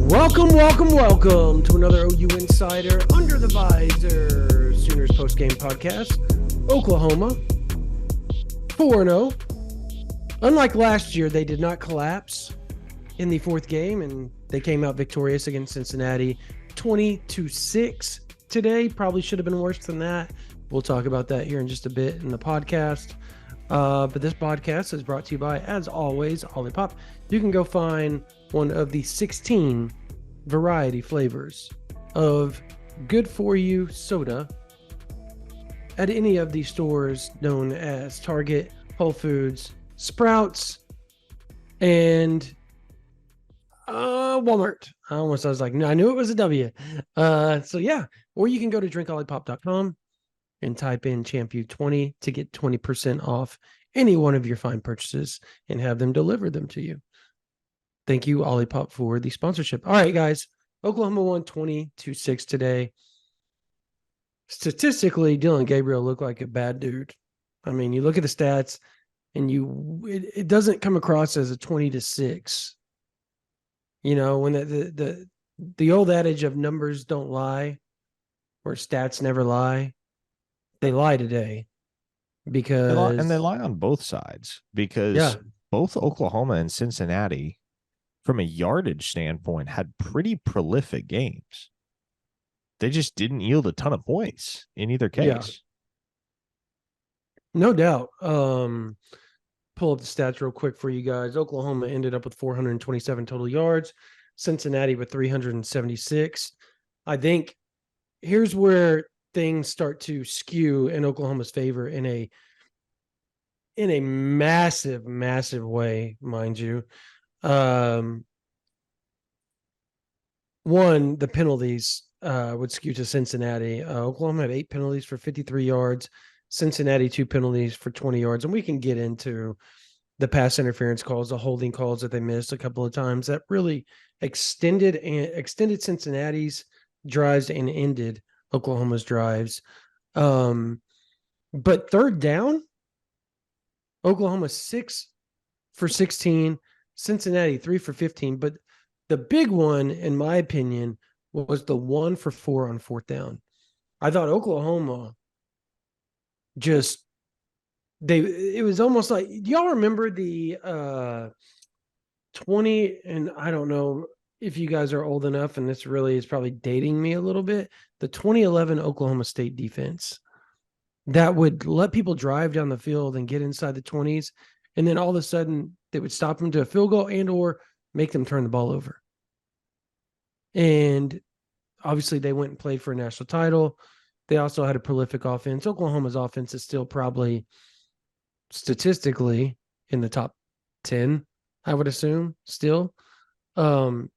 Welcome to another OU Insider Under the Visor Sooners Postgame podcast. Oklahoma 4-0. Unlike last year, they did not collapse in the fourth game, and they came out victorious against Cincinnati 20-6 today. Probably should have been worse than that. We'll talk about that here in just a bit in the podcast. But this podcast is brought to you by, as always, Olipop. You can go find one of the 16 variety flavors of good for you soda at any of these stores known as Target, Whole Foods, Sprouts, and Walmart. I was like, no, I knew it was a W. So yeah, or you can go to drinkolipop.com and type in ChampU20 to get 20% off any one of your fine purchases and have them deliver them to you. Thank you, Olipop, for the sponsorship. All right, guys. Oklahoma won 20-6 today. Statistically, Dylan Gabriel looked like a bad dude. I mean, you look at the stats, and it doesn't come across as a 20-6. You know, when the old adage of numbers don't lie, or stats never lie, they lie today. Because they lie on both sides, because both Oklahoma and Cincinnati, from a yardage standpoint, had pretty prolific games. They just didn't yield a ton of points in either case. Yeah. No doubt. Pull up the stats real quick for you guys. Oklahoma ended up with 427 total yards. Cincinnati with 376. I think here's where things start to skew in Oklahoma's favor in a massive way, mind you. One, the penalties would skew to Cincinnati. Oklahoma had 8 penalties for 53 yards. Cincinnati 2 penalties for 20 yards. And we can get into the pass interference calls, the holding calls that they missed a couple of times that really extended Cincinnati's drives and ended Oklahoma's drives. But third down, Oklahoma 6 for 16, Cincinnati 3 for 15. But the big one, in my opinion, was the 1 for 4 on fourth down. I thought Oklahoma it was almost like, do y'all remember the 20, and I don't know if you guys are old enough, and this really is probably dating me a little bit, the 2011 Oklahoma State defense that would let people drive down the field and get inside the 20s, and then all of a sudden they would stop them to a field goal and or make them turn the ball over. And obviously they went and played for a national title. They also had a prolific offense. Oklahoma's offense is still probably statistically in the top 10, I would assume, still. But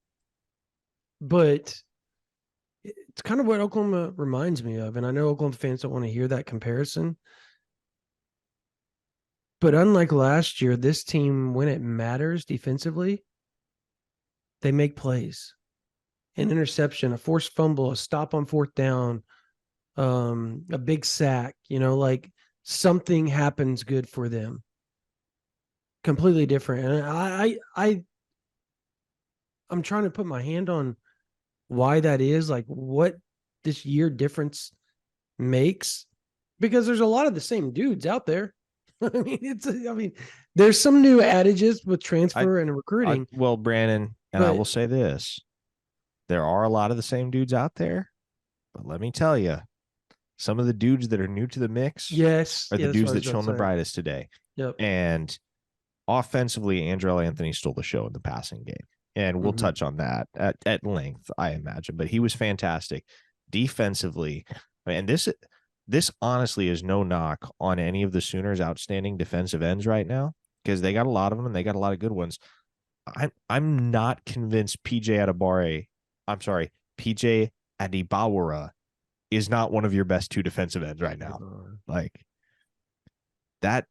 it's kind of what Oklahoma reminds me of. And I know Oklahoma fans don't want to hear that comparison. But unlike last year, this team, when it matters defensively, they make plays. An interception, a forced fumble, a stop on fourth down, a big sack, like something happens good for them. Completely different. And I'm trying to put my hand on why that is, like what this year difference makes, because there's a lot of the same dudes out there. I mean, there's some new adages with transfer and recruiting. Well, Brandon, and I will say this. There are a lot of the same dudes out there, but let me tell you, some of the dudes that are new to the mix are the dudes that shone the brightest today. Yep. And offensively, Andrell Anthony stole the show in the passing game. And we'll touch on that at length, I imagine. But he was fantastic. Defensively, and this honestly is no knock on any of the Sooners' outstanding defensive ends right now, because they got a lot of them and they got a lot of good ones. I'm not convinced PJ Adibawara is not one of your best 2 defensive ends right now. Like that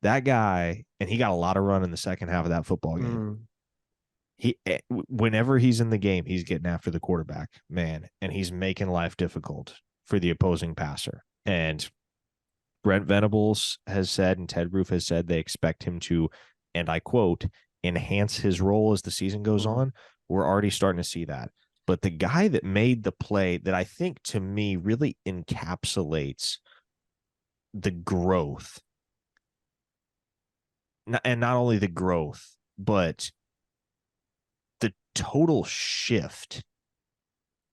guy, and he got a lot of run in the second half of that football game. Whenever he's in the game, he's getting after the quarterback, man, and he's making life difficult for the opposing passer. And Brent Venables has said, and Ted Roof has said, they expect him to, and I quote, enhance his role as the season goes on. We're already starting to see that. But the guy that made the play that I think to me really encapsulates the growth, and not only the growth, but the total shift.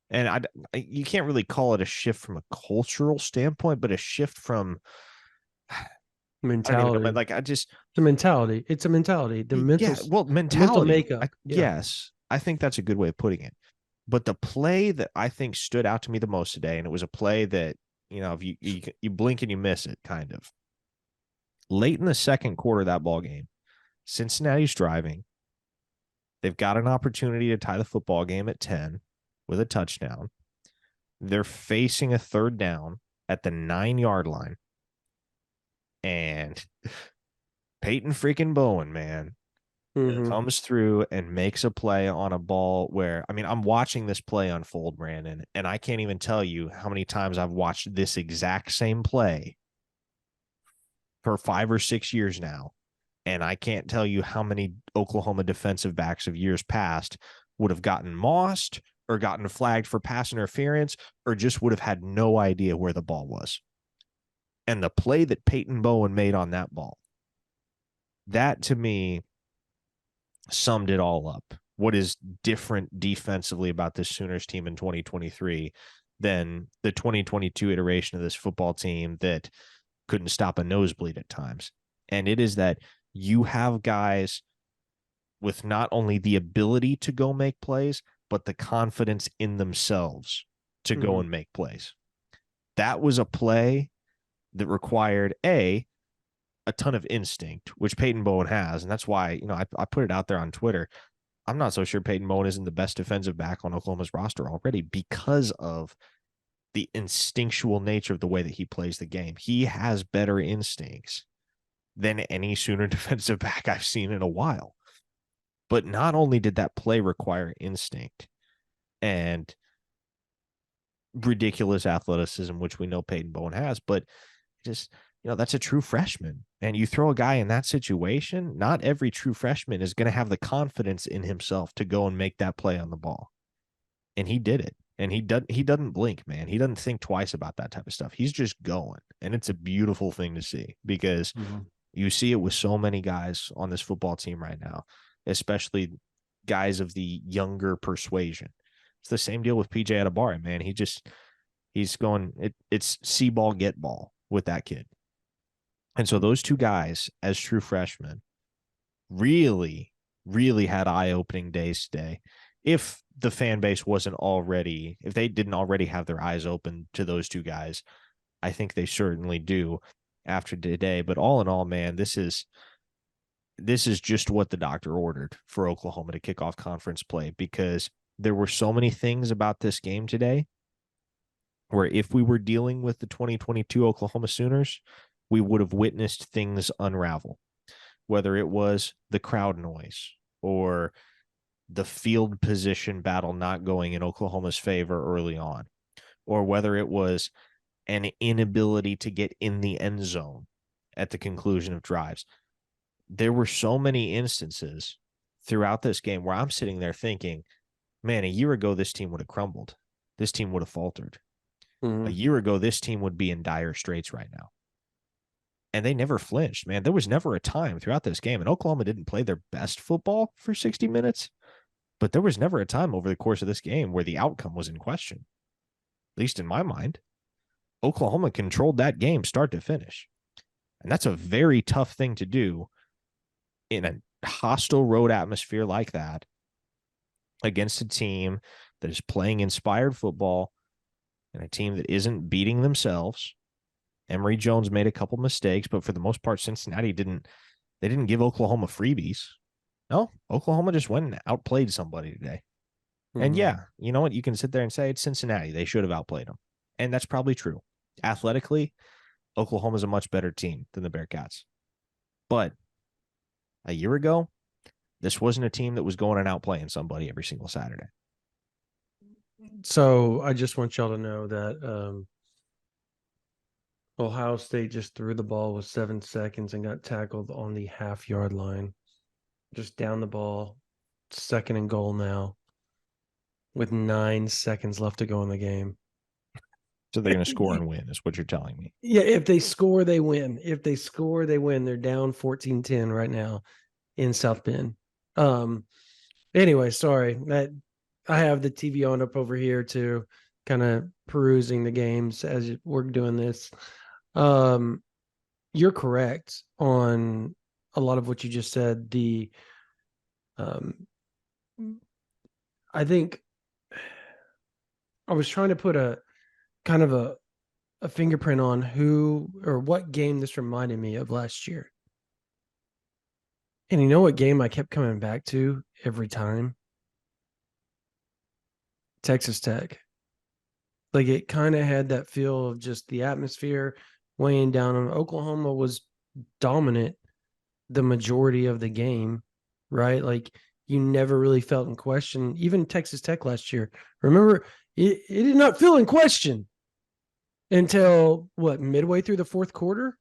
And you can't really call it a shift from a cultural standpoint, but a shift from, I don't even know, Mentality. but like It's a mentality. It's a mentality. yeah, well, The mental mentality. makeup. Yes, I think that's a good way of putting it. But the play that I think stood out to me the most today, and it was a play that, if you blink and you miss it, kind of late in the second quarter of that ball game, Cincinnati's driving. They've got an opportunity to tie the football game at 10 with a touchdown. They're facing a third down at the 9-yard line. And Peyton freaking Bowen, man, comes through and makes a play on a ball where, I mean, I'm watching this play unfold, Brandon, and I can't even tell you how many times I've watched this exact same play for 5 or 6 years now. And I can't tell you how many Oklahoma defensive backs of years past would have gotten mossed or gotten flagged for pass interference or just would have had no idea where the ball was. And the play that Peyton Bowen made on that ball, that to me summed it all up. What is different defensively about this Sooners team in 2023 than the 2022 iteration of this football team that couldn't stop a nosebleed at times? And it is that you have guys with not only the ability to go make plays, but the confidence in themselves to go and make plays. That was a play that required a ton of instinct, which Peyton Bowen has. And that's why, I put it out there on Twitter. I'm not so sure Peyton Bowen isn't the best defensive back on Oklahoma's roster already because of the instinctual nature of the way that he plays the game. He has better instincts than any Sooner defensive back I've seen in a while. But not only did that play require instinct and ridiculous athleticism, which we know Peyton Bowen has, but just, that's a true freshman. And you throw a guy in that situation, not every true freshman is going to have the confidence in himself to go and make that play on the ball. And he did it. And he doesn't blink, man. He doesn't think twice about that type of stuff. He's just going. And it's a beautiful thing to see because you see it with so many guys on this football team right now, especially guys of the younger persuasion. It's the same deal with PJ Adebawore, man. He's going, it's see ball, get ball with that kid. And so those two guys as true freshmen really, really had eye-opening days today. If the fan base if they didn't already have their eyes open to those two guys, I think they certainly do after today. But all in all, man, this is just what the doctor ordered for Oklahoma to kick off conference play, because there were so many things about this game today where if we were dealing with the 2022 Oklahoma Sooners, we would have witnessed things unravel, whether it was the crowd noise or the field position battle not going in Oklahoma's favor early on, or whether it was an inability to get in the end zone at the conclusion of drives. There were so many instances throughout this game where I'm sitting there thinking, man, a year ago, this team would have crumbled. This team would have faltered. A year ago, this team would be in dire straits right now. And they never flinched, man. There was never a time throughout this game, and Oklahoma didn't play their best football for 60 minutes, but there was never a time over the course of this game where the outcome was in question. At least in my mind, Oklahoma controlled that game start to finish. And that's a very tough thing to do in a hostile road atmosphere like that against a team that is playing inspired football and a team that isn't beating themselves. Emory Jones made a couple mistakes, but for the most part, Cincinnati didn't give Oklahoma freebies. No, Oklahoma just went and outplayed somebody today. And yeah, you know what? You can sit there and say it's Cincinnati. They should have outplayed them. And that's probably true. Athletically, Oklahoma's a much better team than the Bearcats. But a year ago, this wasn't a team that was going and outplaying somebody every single Saturday. So I just want y'all to know that Ohio State just threw the ball with 7 seconds and got tackled on the half-yard line. Just down the ball, 2nd and goal now. with 9 seconds left to go in the game. So they're going to score and win, is what you're telling me. Yeah, if they score, they win. If they score, they win. They're down 14-10 right now in South Bend. Anyway, sorry that I have the TV on up over here too, kind of perusing the games as we're doing this. Um, you're correct on a lot of what you just said. Um, I think I was trying to put a kind of a fingerprint on who or what game this reminded me of last year. And you know what game I kept coming back to every time? Texas Tech. Like it kind of had that feel of just the atmosphere weighing down on Oklahoma was dominant the majority of the game, right? Like you never really felt in question. Even Texas Tech last year, remember, it did not feel in question until what, midway through the fourth quarter,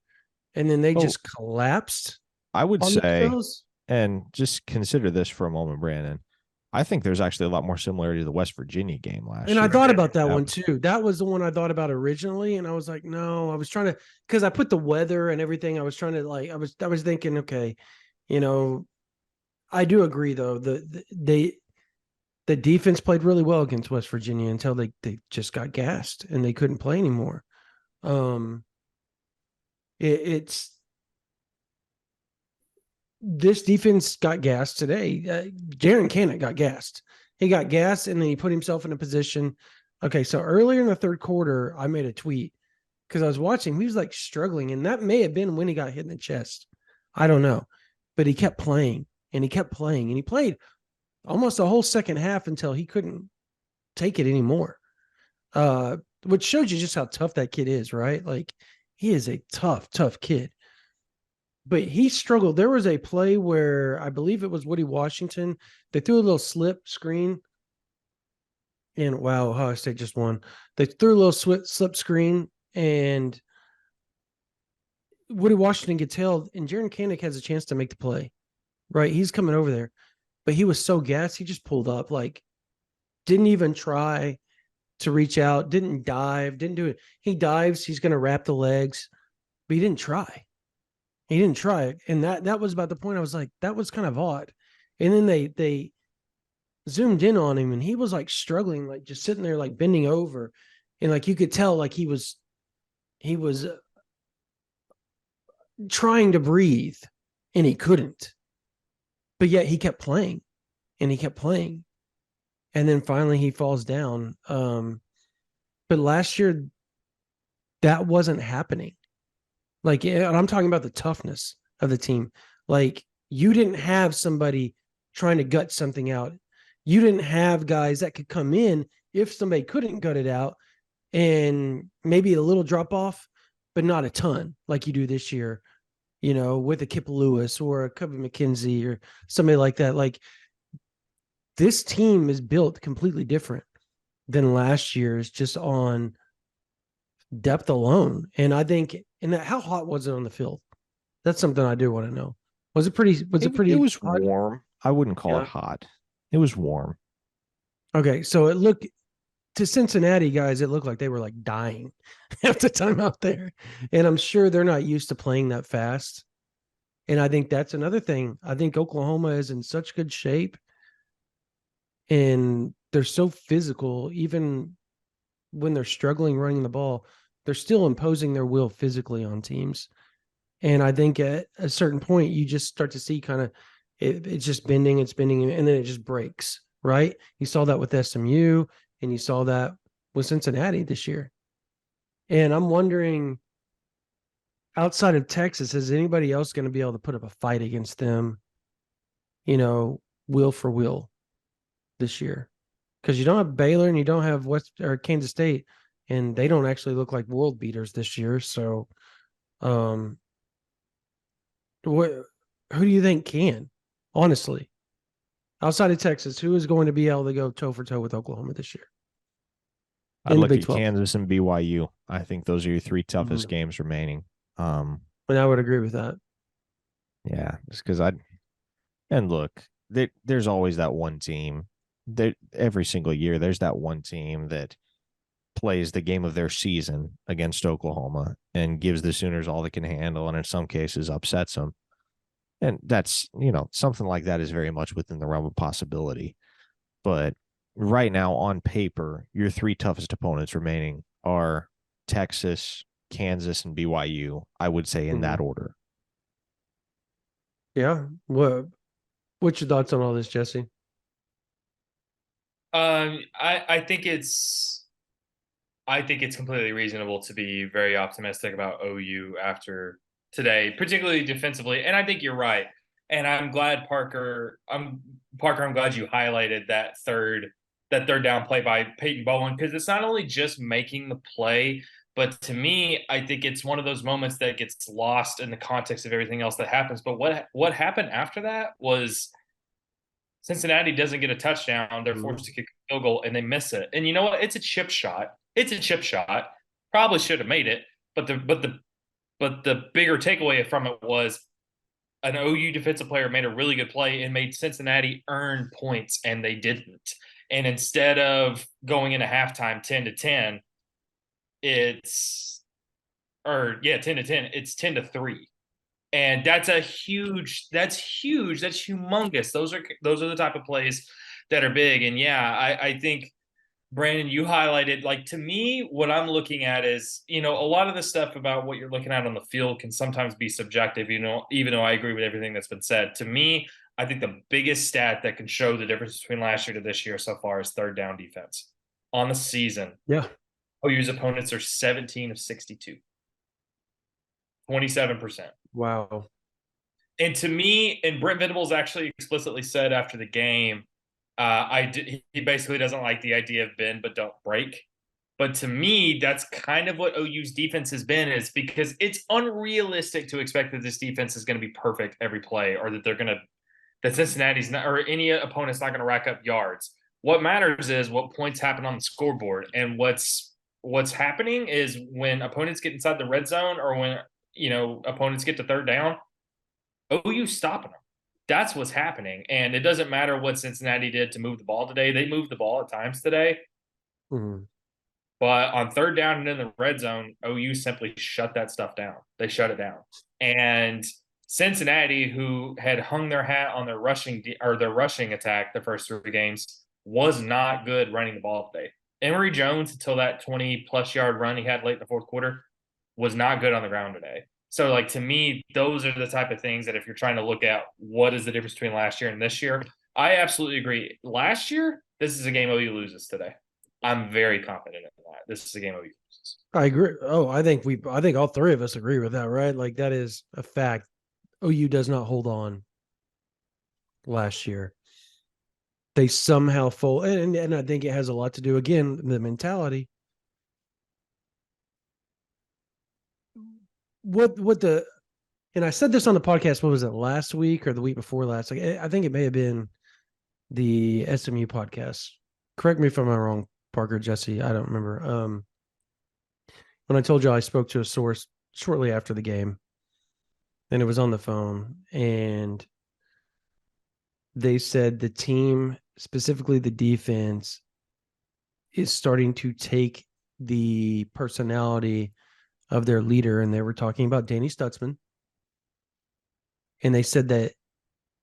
and then they just collapsed. I would on say, themselves. and just consider this for a moment, Brandon. I think there's actually a lot more similarity to the West Virginia game last And year. I thought about that one too. That was the one I thought about originally, and I was like, no, I was trying to because I put the weather and everything. I was trying to like, I was thinking, okay, you know, I do agree though. The defense played really well against West Virginia until they just got gassed and they couldn't play anymore. Um, it's this defense got gassed today. Jaron Cannon got gassed. He got gassed and then he put himself in a position. Okay, so earlier in the third quarter, I made a tweet because I was watching. He was like struggling, and that may have been when he got hit in the chest. I don't know, but he kept playing and he kept playing and he played almost the whole second half until he couldn't take it anymore. Which shows you just how tough that kid is, right? Like he is a tough, tough kid. But he struggled. There was a play where I believe it was Woody Washington. They threw a little slip screen. And wow, Ohio State just won. They threw a little slip screen, and Woody Washington gets held, and Jaron Kanik has a chance to make the play. Right? He's coming over there. But he was so gassed, he just pulled up, like didn't even try to reach out, didn't dive, didn't do it. He dives, he's gonna wrap the legs, but he didn't try. He didn't try it. And that was about the point. I was like, that was kind of odd. And then they zoomed in on him and he was like struggling, like just sitting there, like bending over. And like you could tell like he was trying to breathe and he couldn't. But yet he kept playing and he kept playing. And then finally he falls down. But last year that wasn't happening. Like, and I'm talking about the toughness of the team. Like, you didn't have somebody trying to gut something out. You didn't have guys that could come in if somebody couldn't gut it out and maybe a little drop off, but not a ton like you do this year, with a Kip Lewis or a Cubby McKenzie or somebody like that. Like, this team is built completely different than last year's just on depth alone. And I think, how hot was it on the field? That's something I do want to know. Was it pretty? It was hot? warm. I wouldn't call it hot. It was warm. Okay, so it looked to Cincinnati guys. It looked like they were like dying at the time out there, and I'm sure they're not used to playing that fast. And I think that's another thing. I think Oklahoma is in such good shape, and they're so physical. Even when they're struggling running the ball, they're still imposing their will physically on teams. And I think at a certain point, you just start to see kind of it's just bending, and then it just breaks, right? You saw that with SMU, and you saw that with Cincinnati this year. And I'm wondering, outside of Texas, is anybody else going to be able to put up a fight against them, will for will this year? Because you don't have Baylor and you don't have Kansas State, and they don't actually look like world beaters this year. So, who do you think can, honestly, outside of Texas, who is going to be able to go toe for toe with Oklahoma this year? I'd look at Kansas and BYU. I think those are your three toughest games remaining. And I would agree with that. Yeah, just because and look, there's always that one team every single year, there's that one team that plays the game of their season against Oklahoma and gives the Sooners all they can handle, and in some cases upsets them. And that's, something like that is very much within the realm of possibility. But right now, on paper, your three toughest opponents remaining are Texas, Kansas, and BYU, I would say in that order. Yeah. What's your thoughts on all this, Jesse? I think it's completely reasonable to be very optimistic about OU after today, particularly defensively. And I think you're right. And I'm glad I'm glad you highlighted that third down play by Peyton Bowen, because it's not only just making the play, but to me, I think it's one of those moments that gets lost in the context of everything else that happens. But what happened after that was Cincinnati doesn't get a touchdown. They're forced to kick a field goal and they miss it. And you know what? It's a chip shot. It's a chip shot. Probably should have made it, but the bigger takeaway from it was an OU defensive player made a really good play and made Cincinnati earn points, and they didn't. And instead of going into halftime 10-10, 10-10, it's 10-3. And that's huge. That's humongous. Those are the type of plays that are big. And yeah, I think, Brandon, you highlighted, like, to me, what I'm looking at is, a lot of the stuff about what you're looking at on the field can sometimes be subjective, even though I agree with everything that's been said. To me, I think the biggest stat that can show the difference between last year to this year so far is third down defense. On the season, Yeah. OU's opponents are 17 of 62. 27%. Wow. And to me, and Brent Venables actually explicitly said after the game, he basically doesn't like the idea of bend but don't break. But to me, that's kind of what OU's defense has been, is because it's unrealistic to expect that this defense is going to be perfect every play, or that Cincinnati's not, or any opponent's not going to rack up yards. What matters is what points happen on the scoreboard. And what's happening is when opponents get inside the red zone, or when opponents get to third down, OU stopping them. That's what's happening. And it doesn't matter what Cincinnati did to move the ball today. They moved the ball at times today. Mm-hmm. But on third down and in the red zone, OU simply shut that stuff down. They shut it down. And Cincinnati, who had hung their hat on their rushing attack the first three games, was not good running the ball today. Emory Jones, until that 20-plus yard run he had late in the fourth quarter, was not good on the ground today. So, like, to me, those are the type of things that if you're trying to look at what is the difference between last year and this year, I absolutely agree. Last year, this is a game OU loses today. I'm very confident in that. This is a game OU loses. I agree. Oh, I think all three of us agree with that, right? Like, that is a fact. OU does not hold on last year. They somehow fold, and I think it has a lot to do, again, the mentality. And I said this on the podcast, what was it, last week or the week before last? Like, I think it may have been the SMU podcast. Correct me if I'm wrong, Parker, Jesse. I don't remember. When I told you I spoke to a source shortly after the game, and it was on the phone, and they said the team, specifically the defense, is starting to take the personality of their leader, and they were talking about Danny Stutsman. And they said that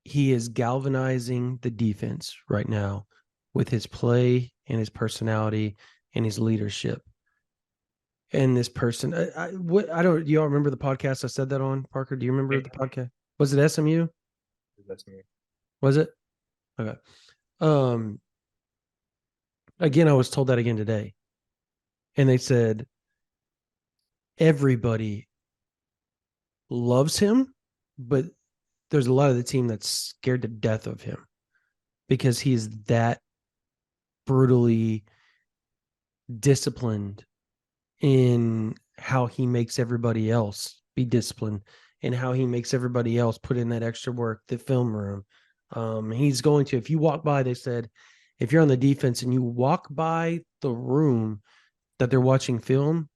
he is galvanizing the defense right now with his play and his personality and his leadership. And this person, do y'all remember the podcast I said that on, Parker? Do you remember the podcast? Was it SMU? That's me. Was it? Okay. Again, I was told that again today. And they said everybody loves him, but there's a lot of the team that's scared to death of him because he's that brutally disciplined in how he makes everybody else be disciplined and how he makes everybody else put in that extra work, the film room. He's going to, if you walk by, they said, if you're on the defense and you walk by the room that they're watching film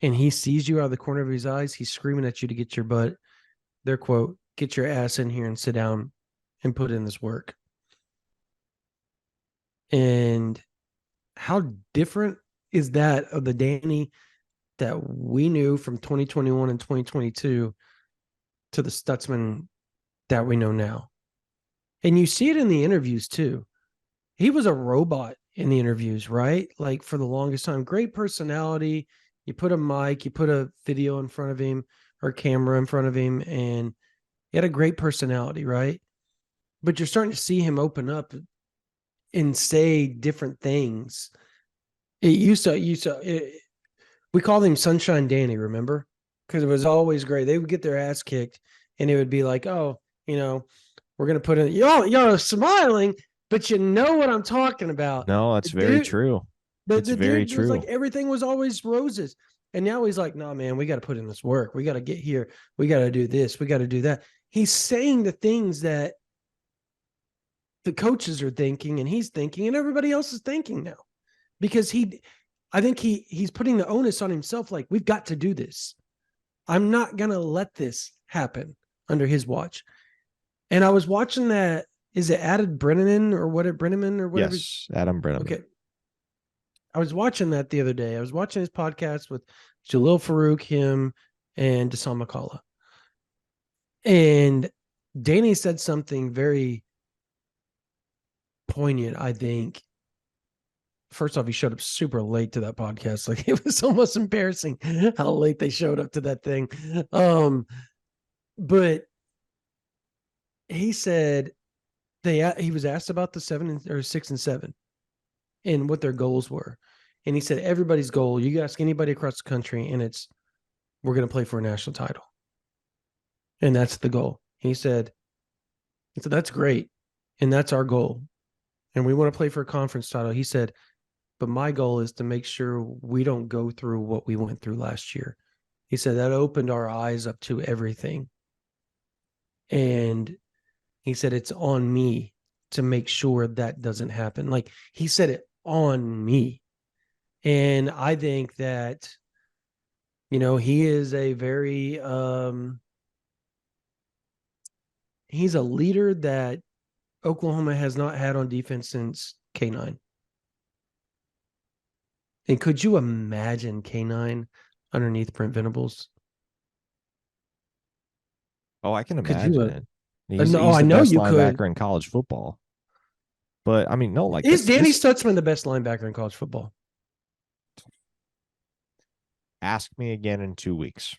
and he sees you out of the corner of his eyes, he's screaming at you to get your butt, their quote, get your ass in here and sit down and put in this work. And how different is that of the Danny that we knew from 2021 and 2022 to the Stutsman that we know now? And you see it in the interviews too. He was a robot in the interviews, right? Like for the longest time, great personality. You put a mic, you put a video in front of him or camera in front of him, and he had a great personality, right? But you're starting to see him open up and say different things. We called him Sunshine Danny, remember? Because it was always great. They would get their ass kicked, and it would be like, oh, we're gonna put in y'all smiling, but you know what I'm talking about. No, that's very true. The dude was like everything was always roses. And now he's like, no, man, we got to put in this work. We got to get here. We got to do this. We got to do that. He's saying the things that the coaches are thinking and he's thinking and everybody else is thinking now. Because I think he's putting the onus on himself. Like, we've got to do this. I'm not going to let this happen under his watch. And I was watching that. Is it Adam Brenneman or whatever? Yes, Adam Brenneman. Okay. I was watching that the other day. I was watching his podcast with Jalil Farouk, him, and Deshaun McCullough. And Danny said something very poignant, I think. First off, he showed up super late to that podcast. Like, it was almost embarrassing how late they showed up to that thing. But he said he was asked about the 6 and 7 and what their goals were. And he said, everybody's goal, you ask anybody across the country, and it's, we're going to play for a national title. And that's the goal. He said, that's great. And that's our goal. And we want to play for a conference title. He said, but my goal is to make sure we don't go through what we went through last year. He said that opened our eyes up to everything. And he said, it's on me to make sure that doesn't happen. Like, he said it on me. And I think that, he is a very, he's a leader that Oklahoma has not had on defense since K9. And could you imagine K9 underneath Brent Venables? Oh, I can imagine it. He's I the know best you linebacker could in college football. But I mean, no, like, is Danny Stutsman the best linebacker in college football? Ask me again in 2 weeks.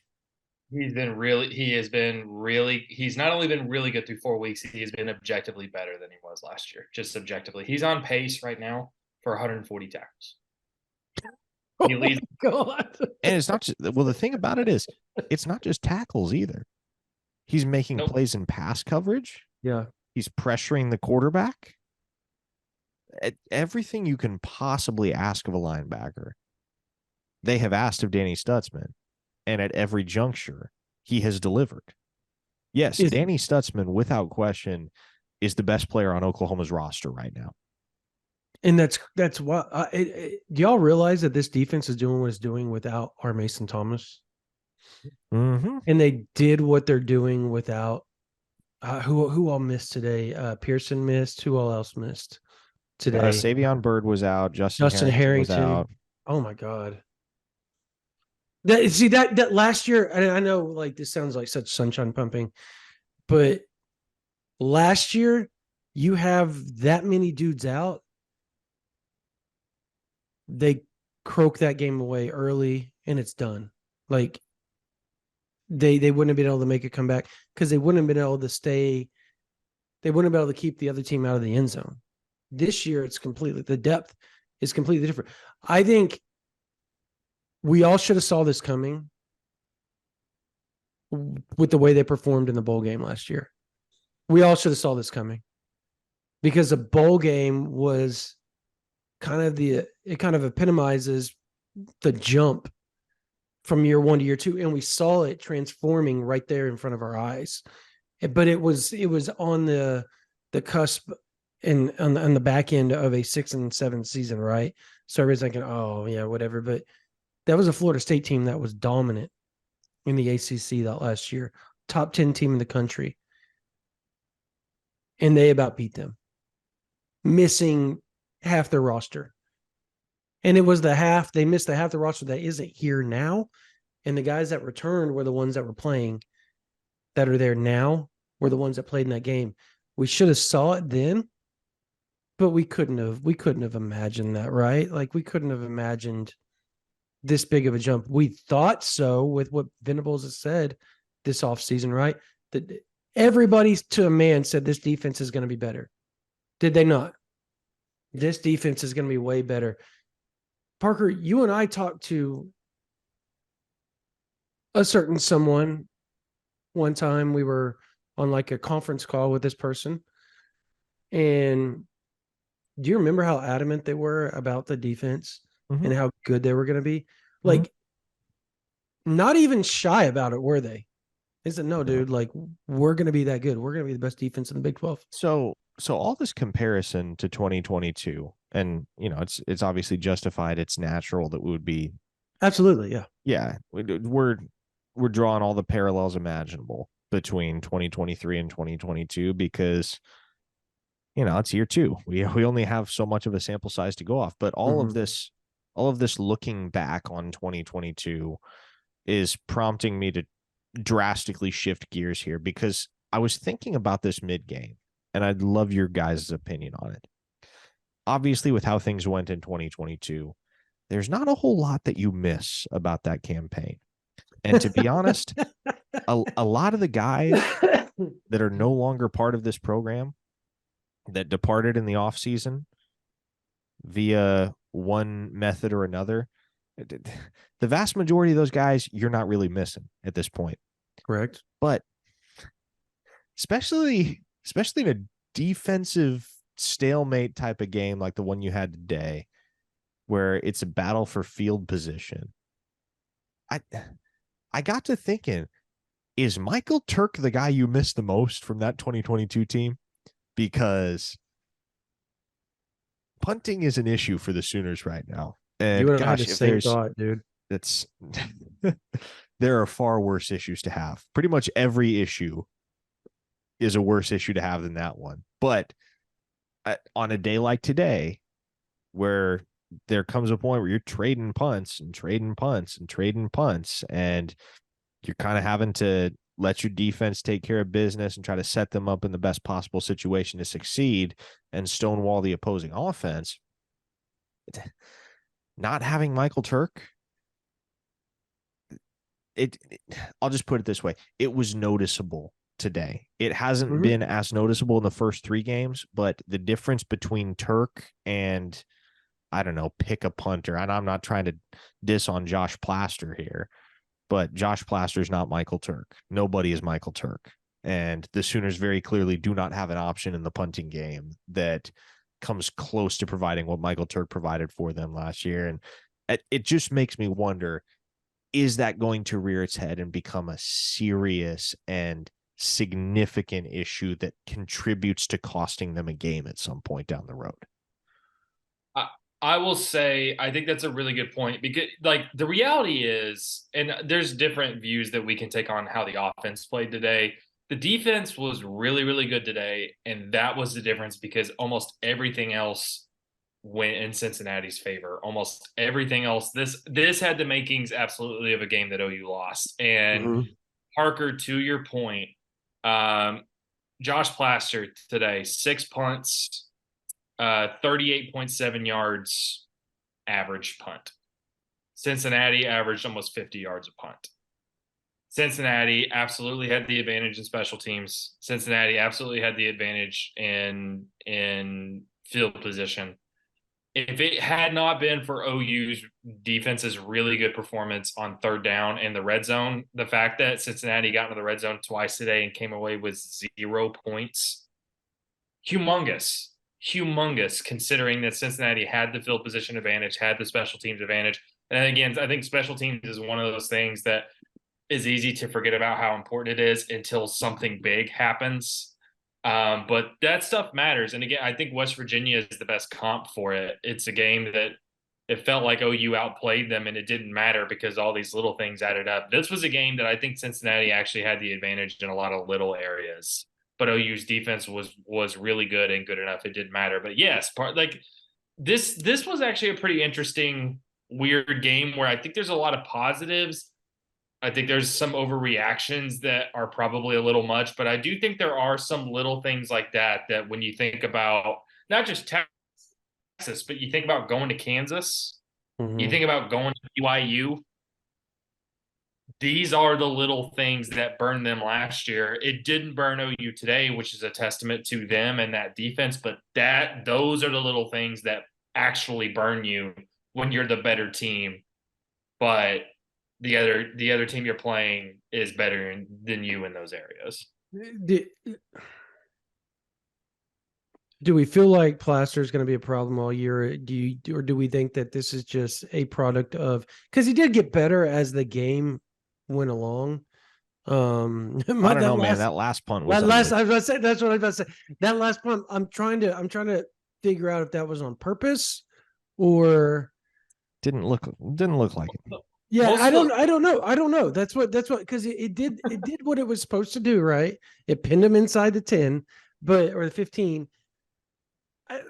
He's not only been really good through 4 weeks, he has been objectively better than he was last year. Just subjectively. He's on pace right now for 140 tackles. He leads. God. And it's not just, the thing about it is, it's not just tackles either. He's making plays in pass coverage. Yeah. He's pressuring the quarterback. Everything you can possibly ask of a linebacker, they have asked of Danny Stutsman. And at every juncture, he has delivered. Yes, Danny Stutsman, without question, is the best player on Oklahoma's roster right now. And that's what. Do y'all realize that this defense is doing what it's doing without our Mason Thomas? Mm-hmm. And they did what they're doing without who all missed today? Pearson missed. Who all else missed today? Savion Byrd was out. Justin Harrington was out. Oh my God. That last year, and I know like this sounds like such sunshine pumping, but last year you have that many dudes out. They croak that game away early and it's done. Like they wouldn't have been able to make a comeback because they wouldn't have been able to stay. They wouldn't have been able to keep the other team out of the end zone. This year, the depth is completely different. I think we all should have saw this coming with the way they performed in the bowl game last year. We all should have saw this coming because the bowl game was it kind of epitomizes the jump from year 1 to year 2. And we saw it transforming right there in front of our eyes. But it was on the cusp and on the back end of a 6 and 7 season, right? So everybody's thinking, oh yeah, whatever. But that was a Florida State team that was dominant in the ACC that last year, top 10 team in the country. And they about beat them, missing half their roster. And it was they missed the half the roster that isn't here now. And the guys that returned were the ones that were playing that are there now were the ones that played in that game. We should have saw it then, but we couldn't have imagined that, right? Like we couldn't have imagined this big of a jump. We thought so with what Venables has said this offseason, right? That everybody to a man said this defense is going to be better. Did they not? This defense is going to be way better. Parker, you and I talked to a certain someone one time. We were on like a conference call with this person. And do you remember how adamant they were about the defense and how good they were going to be? Like, not even shy about it, were they? They said, no, dude, like, we're going to be that good. We're going to be the best defense in the Big 12. So all this comparison to 2022, and, you know, it's obviously justified. It's natural that we would be. Absolutely. Yeah. Yeah. We're drawing all the parallels imaginable between 2023 and 2022 because, you know, it's year two. We only have so much of a sample size to go off, but all of this looking back on 2022 is prompting me to drastically shift gears here because I was thinking about this mid-game and I'd love your guys' opinion on it. Obviously, with how things went in 2022, there's not a whole lot that you miss about that campaign. And to be honest, a lot of the guys that are no longer part of this program that departed in the offseason via one method or another, the vast majority of those guys you're not really missing at this point. Correct. But especially in a defensive stalemate type of game like the one you had today, where it's a battle for field position, I got to thinking, is Michael Turk the guy you missed the most from that 2022 team? Because punting is an issue for the Sooners right now. And you and gosh, I had the same thought, dude. That's there are far worse issues to have. Pretty much every issue is a worse issue to have than that one. But on a day like today, where there comes a point where you're trading punts and trading punts and trading punts, and you're kind of having to let your defense take care of business and try to set them up in the best possible situation to succeed and stonewall the opposing offense. Not having Michael Turk, I'll just put it this way. It was noticeable today. It hasn't been as noticeable in the first three games, but the difference between Turk and, I don't know, pick a punter, and I'm not trying to diss on Josh Plaster here, but Josh Plaster's not Michael Turk. Nobody is Michael Turk. And the Sooners very clearly do not have an option in the punting game that comes close to providing what Michael Turk provided for them last year. And it just makes me wonder, is that going to rear its head and become a serious and significant issue that contributes to costing them a game at some point down the road? I will say, I think that's a really good point because, like, the reality is, and there's different views that we can take on how the offense played today. The defense was really, really good today, and that was the difference because almost everything else went in Cincinnati's favor. Almost everything else. This had the makings absolutely of a game that OU lost. And Parker, to your point, Josh Plaster today, 6 punts, 38.7 yards average punt. Cincinnati averaged almost 50 yards a punt. Cincinnati absolutely had the advantage in special teams. Cincinnati absolutely had the advantage in field position. If it had not been for OU's defense's really good performance on third down in the red zone, the fact that Cincinnati got into the red zone twice today and came away with 0 points, humongous considering that Cincinnati had the field position advantage, had the special teams advantage. And again, I think special teams is one of those things that is easy to forget about how important it is until something big happens. But that stuff matters. And again, I think West Virginia is the best comp for it. It's a game that it felt like OU outplayed them and it didn't matter because all these little things added up. This was a game that I think Cincinnati actually had the advantage in a lot of little areas. But OU's defense was really good and good enough. It didn't matter. But yes, This was actually a pretty interesting, weird game where I think there's a lot of positives. I think there's some overreactions that are probably a little much, but I do think there are some little things like that when you think about not just Texas, but you think about going to Kansas, you think about going to BYU. These are the little things that burned them last year. It didn't burn OU today, which is a testament to them and that defense, but those are the little things that actually burn you when you're the better team. But the other team you're playing is better than you in those areas. Do we feel like Plaster is going to be a problem all year? Or do we think that this is just a product of, because he did get better as the game went along? I don't know, man. That last punt was I was about to say. That's what I was about to say. That last punt, I'm trying to figure out if that was on purpose or didn't look like it. Yeah, I don't know. That's what because it did what it was supposed to do, right? It pinned him inside the 10, or the 15.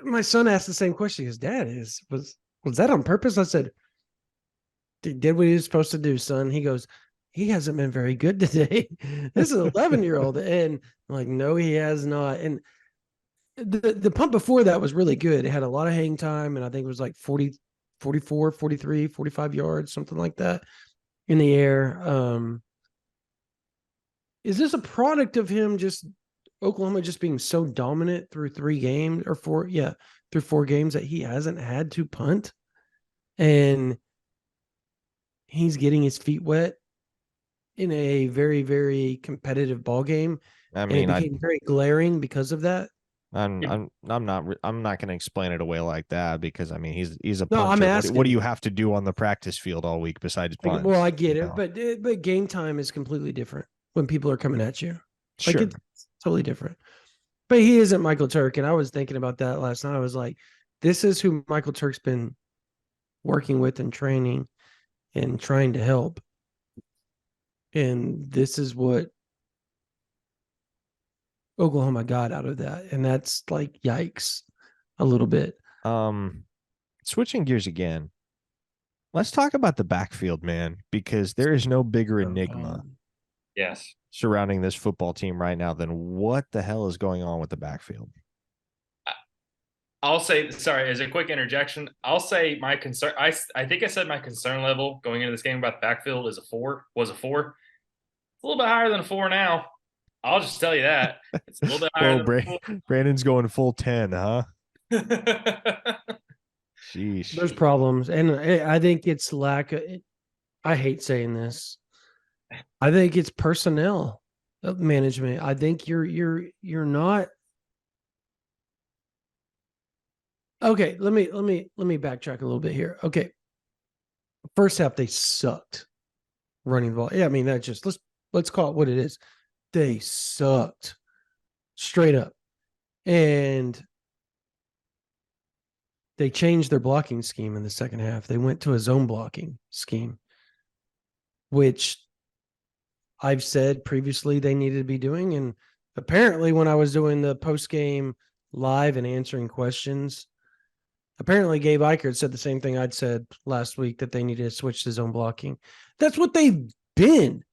My son asked the same question. His dad was that on purpose? I said, did what he was supposed to do, son. He goes, he hasn't been very good today. This is an 11-year-old. And I'm like, no, he has not. And the punt before that was really good. It had a lot of hang time. And I think it was like 40, 44, 43, 45 yards, something like that in the air. Is this a product of him Oklahoma just being so dominant through 3 games or 4? Yeah, through 4 games that he hasn't had to punt and he's getting his feet wet in a very, very competitive ball game. I mean, it became very glaring because of that. I'm not going to explain it away like that because I mean he's a punter. No, I'm asking. What do you have to do on the practice field all week besides punt? Well, I get it, but game time is completely different when people are coming at you. Like sure. It's totally different. But he isn't Michael Turk, and I was thinking about that last night. I was like, this is who Michael Turk's been working with and training and trying to help. And this is what Oklahoma got out of that. And that's like, yikes, a little bit. Switching gears again. Let's talk about the backfield, man, because there is no bigger enigma. Yes. Surrounding this football team right now than what the hell is going on with the backfield. I'll say, sorry, as a quick interjection, I'll say my concern, I think I said my concern level going into this game about the backfield was a 4. It's a little bit higher than a 4 now. I'll just tell you that. It's a little bit higher than a 4. Brandon's going full 10, huh? Sheesh. There's problems. And I think it's I hate saying this. I think it's personnel management. I think you're not. Okay, let me backtrack a little bit here. Okay. First half they sucked running the ball. Yeah, I mean that just let's call it what it is. They sucked straight up. And they changed their blocking scheme in the second half. They went to a zone blocking scheme, which I've said previously they needed to be doing. And apparently when I was doing the post-game live and answering questions, apparently Gabe Eichert said the same thing I'd said last week, that they needed to switch to zone blocking. That's what they've been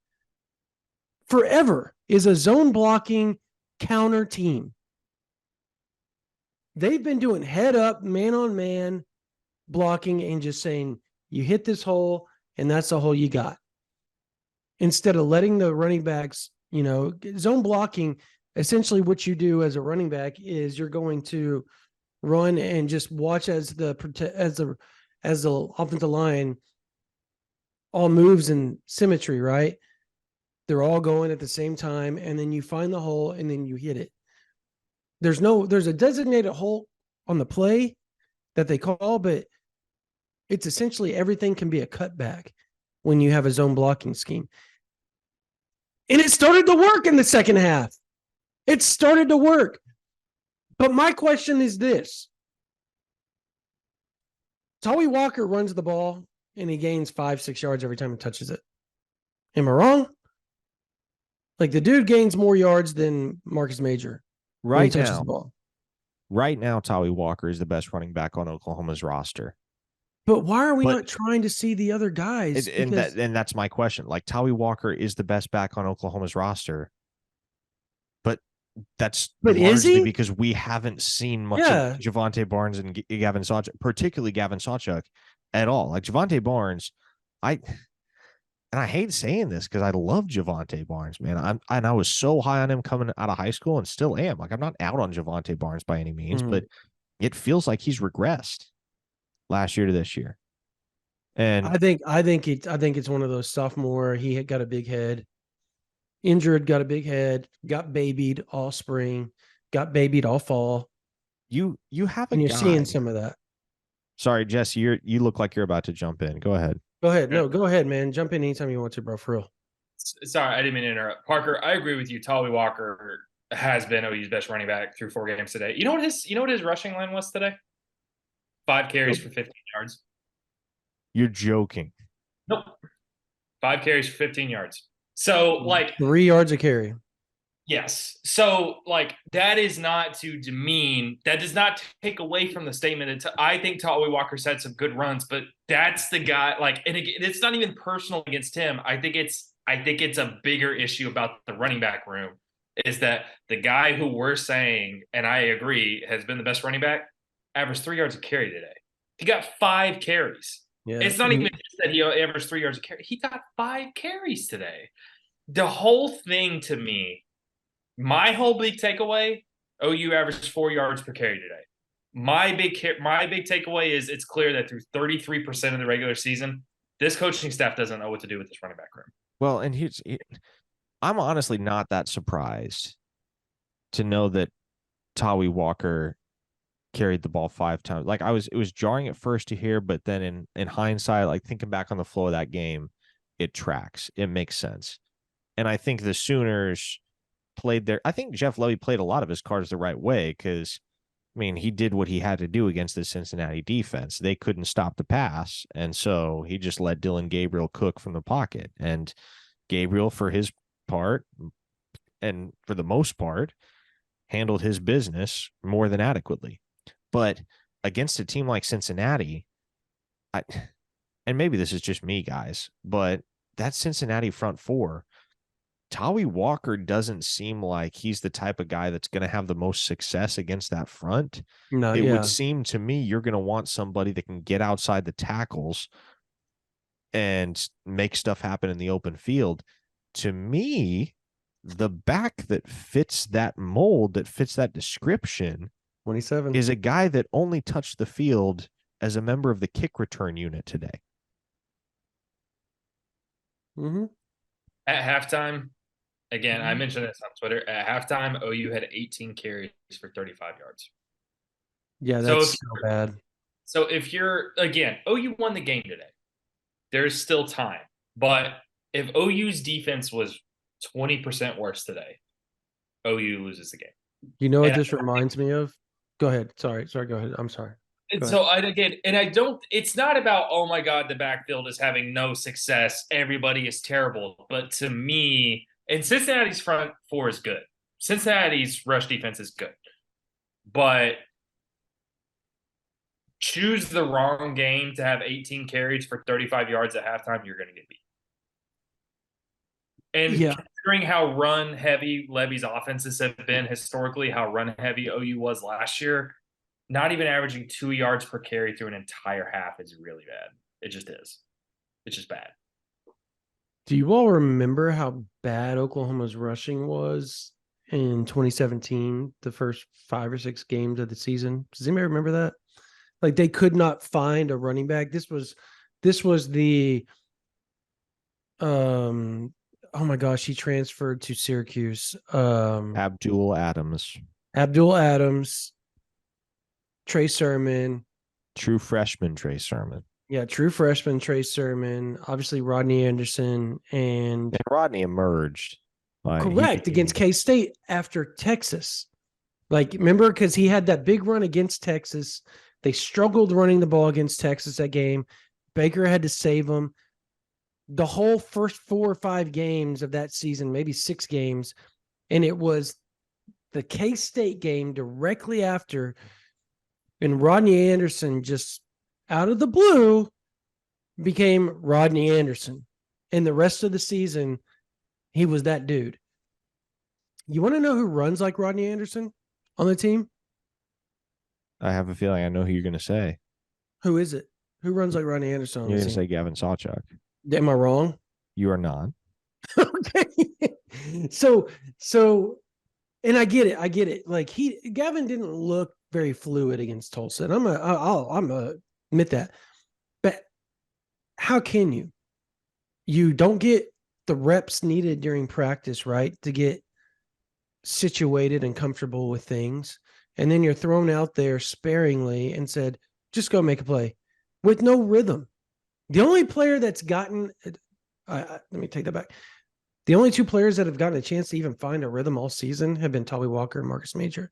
forever, is a zone blocking counter team. They've been doing head up, man on man blocking and just saying, you hit this hole and that's the hole you got. Instead of letting the running backs, zone blocking, essentially what you do as a running back is you're going to run and just watch as the offensive line all moves in symmetry, right? They're all going at the same time, and then you find the hole and then you hit it. There's a designated hole on the play that they call, but it's essentially everything can be a cutback when you have a zone blocking scheme. And it started to work in the second half. It started to work. But my question is this. Tawee Walker runs the ball and he gains 5-6 yards every time he touches it. Am I wrong? Like, the dude gains more yards than Marcus Major right touches now. the ball. Right now, Tawee Walker is the best running back on Oklahoma's roster. But why are we But- not trying to see the other guys? And that's my question. Like, Tawee Walker is the best back on Oklahoma's roster, but that's But is largely he? because we haven't seen much Yeah. of Javonte Barnes and Gavin Sawchuk, particularly Gavin Sawchuk, at all. Like Javonte Barnes, I hate saying this because I love Javonte Barnes, man. I was so high on him coming out of high school and still am. Like, I'm not out on Javonte Barnes by any means, but it feels like he's regressed last year to this year. And I think it's one of those sophomore. He had got a big head, injured, got a big head, got babied all spring, got babied all fall. you have a And you're guy. seeing some of that. Sorry, Jesse, you look like you're about to jump in. Go ahead. Go ahead. No, go ahead, man. Jump in anytime you want to, bro. For real. Sorry, I didn't mean to interrupt. Parker, I agree with you. Tawee Walker has been OU's best running back through 4 games today. You know what his rushing line was today? 5 carries for 15 yards. You're joking. Nope. 5 carries for 15 yards. So, like, 3 yards a carry. yes. So, like, that is not to demean. That does not take away from the statement. I think Tawee Walker's had some good runs, but that's the guy. Like, and it's not even personal against him. I think it's a bigger issue about the running back room. Is that the guy who we're saying, and I agree, has been the best running back, averaged 3 yards a carry today. He got 5 carries. Yeah. It's not even just that he averaged 3 yards a carry. He got 5 carries today. The whole thing to me, my whole big takeaway, OU averaged 4 yards per carry today. My big takeaway is it's clear that through 33% of the regular season, this coaching staff doesn't know what to do with this running back room. Well, and I'm honestly not that surprised to know that Tawee Walker carried the ball 5 times. Like, it was jarring at first to hear, but then in hindsight, like thinking back on the flow of that game, it tracks. It makes sense. And I think the Sooners I think Jeff Levy played a lot of his cards the right way because, I mean, he did what he had to do against the Cincinnati defense. They couldn't stop the pass, and so he just let Dylan Gabriel cook from the pocket. And Gabriel, for his part, and for the most part, handled his business more than adequately. But against a team like Cincinnati, and maybe this is just me, guys, but that Cincinnati front four, Tawee Walker doesn't seem like he's the type of guy that's going to have the most success against that front. It would seem to me you're going to want somebody that can get outside the tackles and make stuff happen in the open field. To me, the back that fits that mold, that fits that description, 27, is a guy that only touched the field as a member of the kick return unit today. Mm-hmm. At halftime, again, I mentioned this on Twitter. At halftime, OU had 18 carries for 35 yards. Yeah, that's so bad. So if you're, again, OU won the game today. There's still time. But if OU's defense was 20% worse today, OU loses the game. You know what this reminds me of? Go ahead. Sorry, go ahead. I'm sorry. And so it's not about, oh my God, the backfield is having no success. Everybody is terrible. But to me, and Cincinnati's front four is good. Cincinnati's rush defense is good. But choose the wrong game to have 18 carries for 35 yards at halftime, you're going to get beat. And considering how run heavy Levy's offenses have been historically, how run heavy OU was last year, not even averaging 2 yards per carry through an entire half is really bad. It just is. It's just bad. Do you all remember how bad Oklahoma's rushing was in 2017, the first 5 or 6 games of the season? Does anybody remember that? Like, they could not find a running back. This was the oh my gosh, he transferred to Syracuse. Abdul Adams, Trey Sermon. True freshman Trey Sermon. Yeah, true freshman Trey Sermon. Obviously, Rodney Anderson and Rodney emerged. Correct, against K-State after Texas. Like, remember, because he had that big run against Texas. They struggled running the ball against Texas that game. Baker had to save them. The whole first 4 or 5 games of that season, maybe 6 games, and it was the K-State game directly after, and Rodney Anderson just out of the blue became Rodney Anderson. And the rest of the season, he was that dude. You want to know who runs like Rodney Anderson on the team? I have a feeling I know who you're going to say. Who is it? Who runs like Rodney Anderson on You're the going to team? say Gavin Sawchuk. Am I wrong? You are not. Okay. So, and I get it. Like Gavin didn't look very fluid against Tulsa, and I'm a admit that. But how can you? You don't get the reps needed during practice, right, to get situated and comfortable with things, and then you're thrown out there sparingly and said, "Just go make a play," with no rhythm. The only player that's gotten, let me take that back. The only two players that have gotten a chance to even find a rhythm all season have been Tolly Walker and Marcus Major.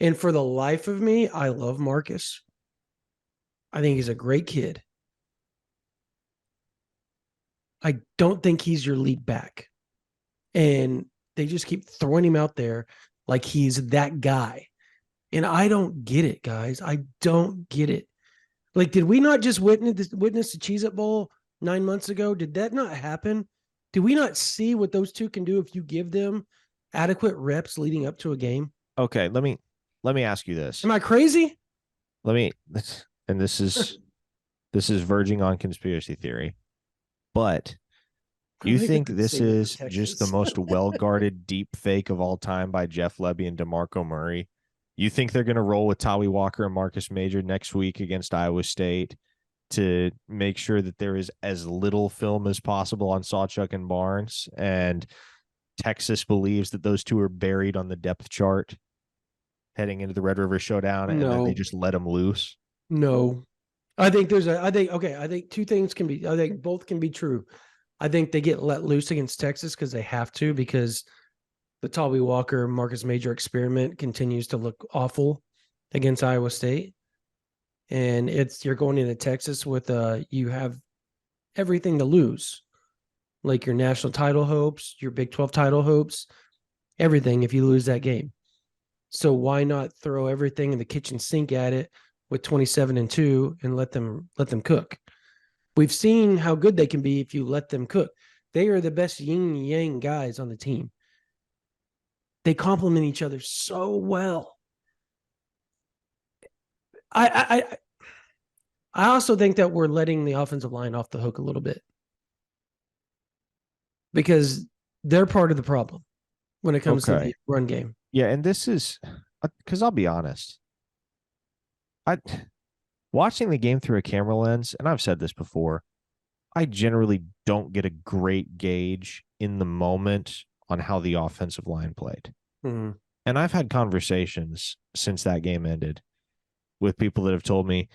And for the life of me, I love Marcus. I think he's a great kid. I don't think he's your lead back. And they just keep throwing him out there like he's that guy. And I don't get it, guys. I don't get it. Like, did we not just witness the Cheez-It Bowl 9 months ago? Did that not happen? Do we not see what those two can do if you give them adequate reps leading up to a game? Okay, let me ask you this. Am I crazy? And this is verging on conspiracy theory, but do you think this is just the most well-guarded deep fake of all time by Jeff Lebby and DeMarco Murray? You think they're going to roll with Tolly Walker and Marcus Major next week against Iowa State to make sure that there is as little film as possible on Sawchuk and Barnes, and Texas believes that those two are buried on the depth chart heading into the Red River Showdown, and then they just let them loose? No. I think two things can be, I think both can be true. I think they get let loose against Texas because they have to, because the Tolly Walker Marcus Major experiment continues to look awful against Iowa State. And you're going into Texas with you have everything to lose, like your national title hopes, your Big 12 title hopes, everything if you lose that game. So why not throw everything in the kitchen sink at it with 27-2 and let them cook? We've seen how good they can be if you let them cook. They are the best yin yang guys on the team. They complement each other so well. I also think that we're letting the offensive line off the hook a little bit, because they're part of the problem when it comes to the run game. Yeah, and this is because I'll be honest. Watching the game through a camera lens, and I've said this before, I generally don't get a great gauge in the moment on how the offensive line played. Mm-hmm. And I've had conversations since that game ended with people that have told me,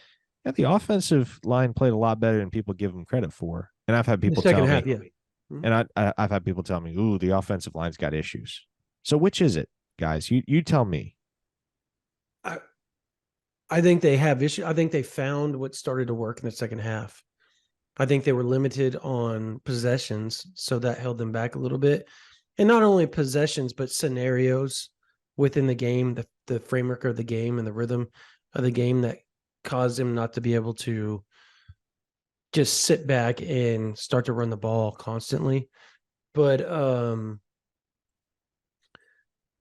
yeah, the offensive line played a lot better than people give them credit for. And I've had people tell me, Mm-hmm. and I've had people tell me, ooh, the offensive line's got issues. So which is it, guys? You tell me. I think they have issues. I think they found what started to work in the second half. I think they were limited on possessions, so that held them back a little bit. And not only possessions, but scenarios within the game, the framework of the game and the rhythm of the game that caused them not to be able to just sit back and start to run the ball constantly. But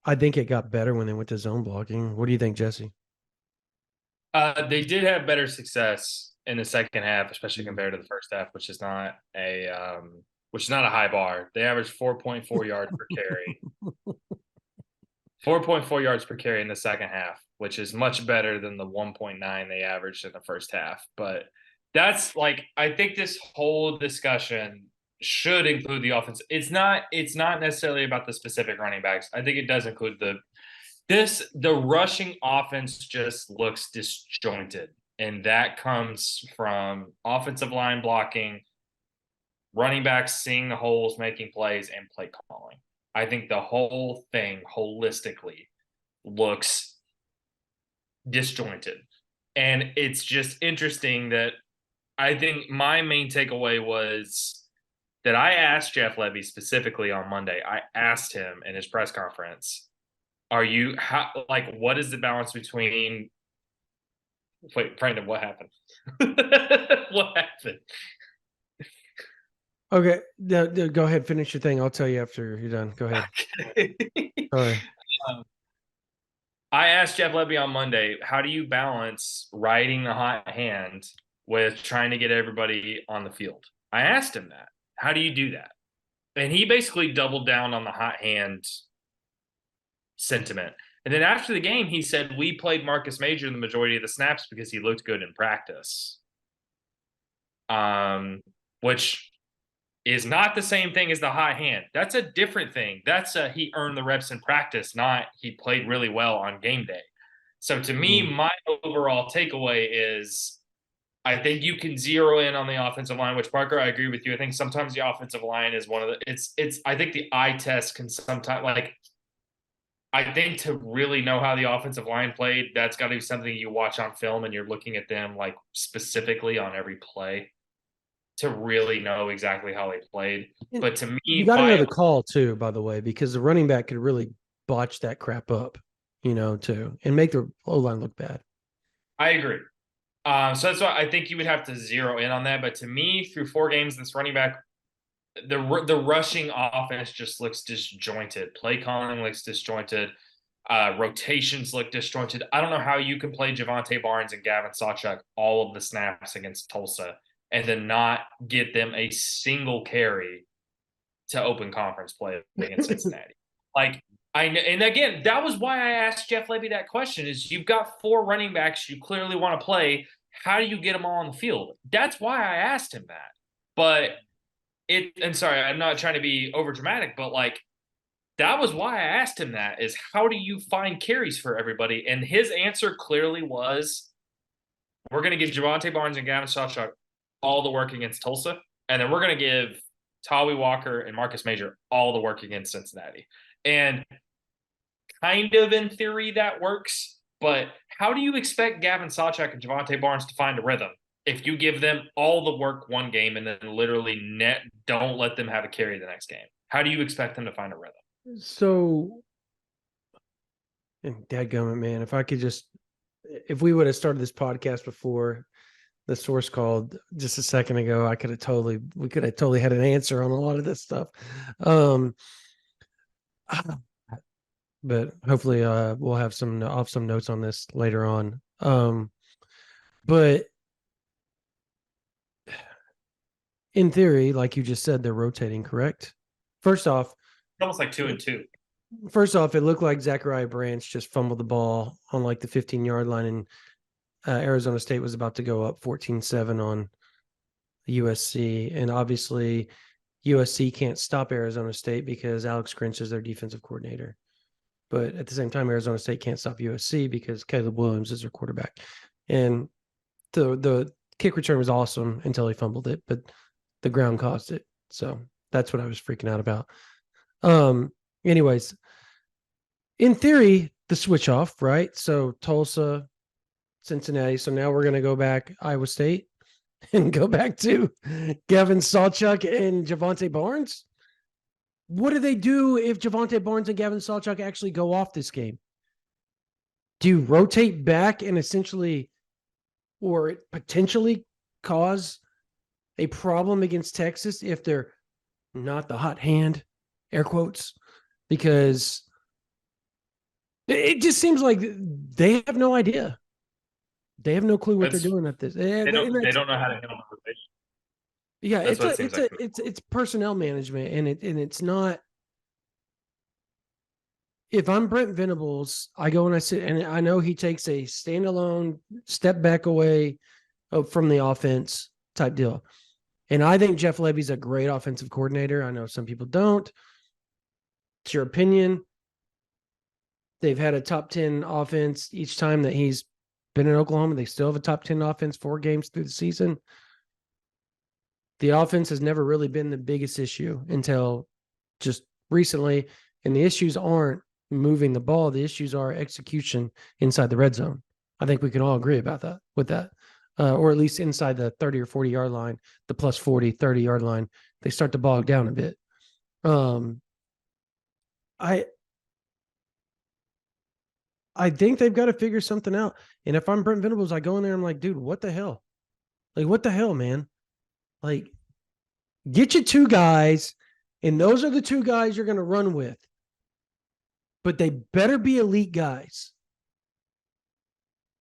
I think it got better when they went to zone blocking. What do you think, Jesse? They did have better success in the second half, especially compared to the first half, which is not a high bar. They averaged 4.4 yards per carry. 4.4 yards per carry in the second half, which is much better than the 1.9 they averaged in the first half. But that's I think this whole discussion should include the offense. It's not necessarily about the specific running backs. I think it does include the rushing offense just looks disjointed. And that comes from offensive line blocking, running backs seeing the holes, making plays, and play calling. I think the whole thing holistically looks disjointed. And it's just interesting that I think my main takeaway was that I asked Jeff Lebby specifically on Monday. I asked him in his press conference, what is the balance between? Wait, Brandon, what happened? What happened? Okay, go ahead, finish your thing. I'll tell you after you're done. Go ahead. Okay. Sorry. I asked Jeff Lebby on Monday, how do you balance riding the hot hand with trying to get everybody on the field? I asked him that. How do you do that? And he basically doubled down on the hot hand sentiment. And then after the game, he said, we played Marcus Major the majority of the snaps because he looked good in practice. Which is not the same thing as the hot hand. That's a different thing. That's he earned the reps in practice, not he played really well on game day. So to me, my overall takeaway is I think you can zero in on the offensive line, which Parker, I agree with you. I think sometimes the offensive line is one of the I think the eye test can sometimes I think to really know how the offensive line played, that's got to be something you watch on film and you're looking at them like specifically on every play to really know exactly how they played. But to me, you got to know the call too, by the way, because the running back could really botch that crap up, too, and make the O-line look bad. I agree. So that's why I think you would have to zero in on that. But to me, through 4 games, this running back, the rushing offense just looks disjointed. Play calling looks disjointed. Rotations look disjointed. I don't know how you can play Javonte Barnes and Gavin Sawchuk all of the snaps against Tulsa and then not get them a single carry to open conference play against Cincinnati. And again, that was why I asked Jeff Lebby that question is you've got 4 running backs you clearly want to play. How do you get them all on the field? That's why I asked him that. But and sorry, I'm not trying to be over dramatic, but that was why I asked him that is how do you find carries for everybody? And his answer clearly was, we're going to give Javonte Barnes and Gavin Sawchuk all the work against Tulsa. And then we're going to give Tawi Walker and Marcus Major all the work against Cincinnati. And kind of in theory that works, but how do you expect Gavin Sawchuk and Javonte Barnes to find a rhythm if you give them all the work one game and then literally don't let them have a carry the next game? How do you expect them to find a rhythm? So, dadgummit, man, if we would have started this podcast before the source called just a second ago, we could have totally had an answer on a lot of this stuff. But hopefully we'll have some notes on this later on. But in theory, like you just said, they're rotating, correct? First off, it's almost like 2 and 2. First off, it looked like Zachariah Branch just fumbled the ball on the 15-yard line, and Arizona State was about to go up 14-7 on USC. And obviously, USC can't stop Arizona State because Alex Grinch is their defensive coordinator. But at the same time, Arizona State can't stop USC because Caleb Williams is their quarterback. And the kick return was awesome until he fumbled it, but the ground caused it. So that's what I was freaking out about. Anyways, in theory, the switch off, right? So Tulsa, Cincinnati. So now we're going to go back Iowa State and go back to Gavin Sawchuk and Javonte Barnes. What do they do if Javonte Barnes and Gavin Sawchuk actually go off this game? Do you rotate back and essentially or potentially cause a problem against Texas if they're not the hot hand, air quotes? Because it just seems like they have no idea. They have no clue what they're doing at this. They don't know how to handle the rotation. Yeah, it's personnel management, and it's not. If I'm Brent Venables, I go and I sit, and I know he takes a standalone step back away from the offense type deal. And I think Jeff Lebby's a great offensive coordinator. I know some people don't. It's your opinion. They've had a top 10 offense each time that he's been in Oklahoma. They still have a top 10 offense 4 games through the season. The offense has never really been the biggest issue until just recently. And the issues aren't moving the ball. The issues are execution inside the red zone. I think we can all agree about that, or at least inside the 30 or 40 yard line, the plus 40, 30 yard line, they start to bog down a bit. I think they've got to figure something out. And if I'm Brent Venables, I go in there, I'm like, dude, what the hell? Like, what the hell, man? Like, get you 2 guys, and those are the 2 guys you're going to run with. But they better be elite guys.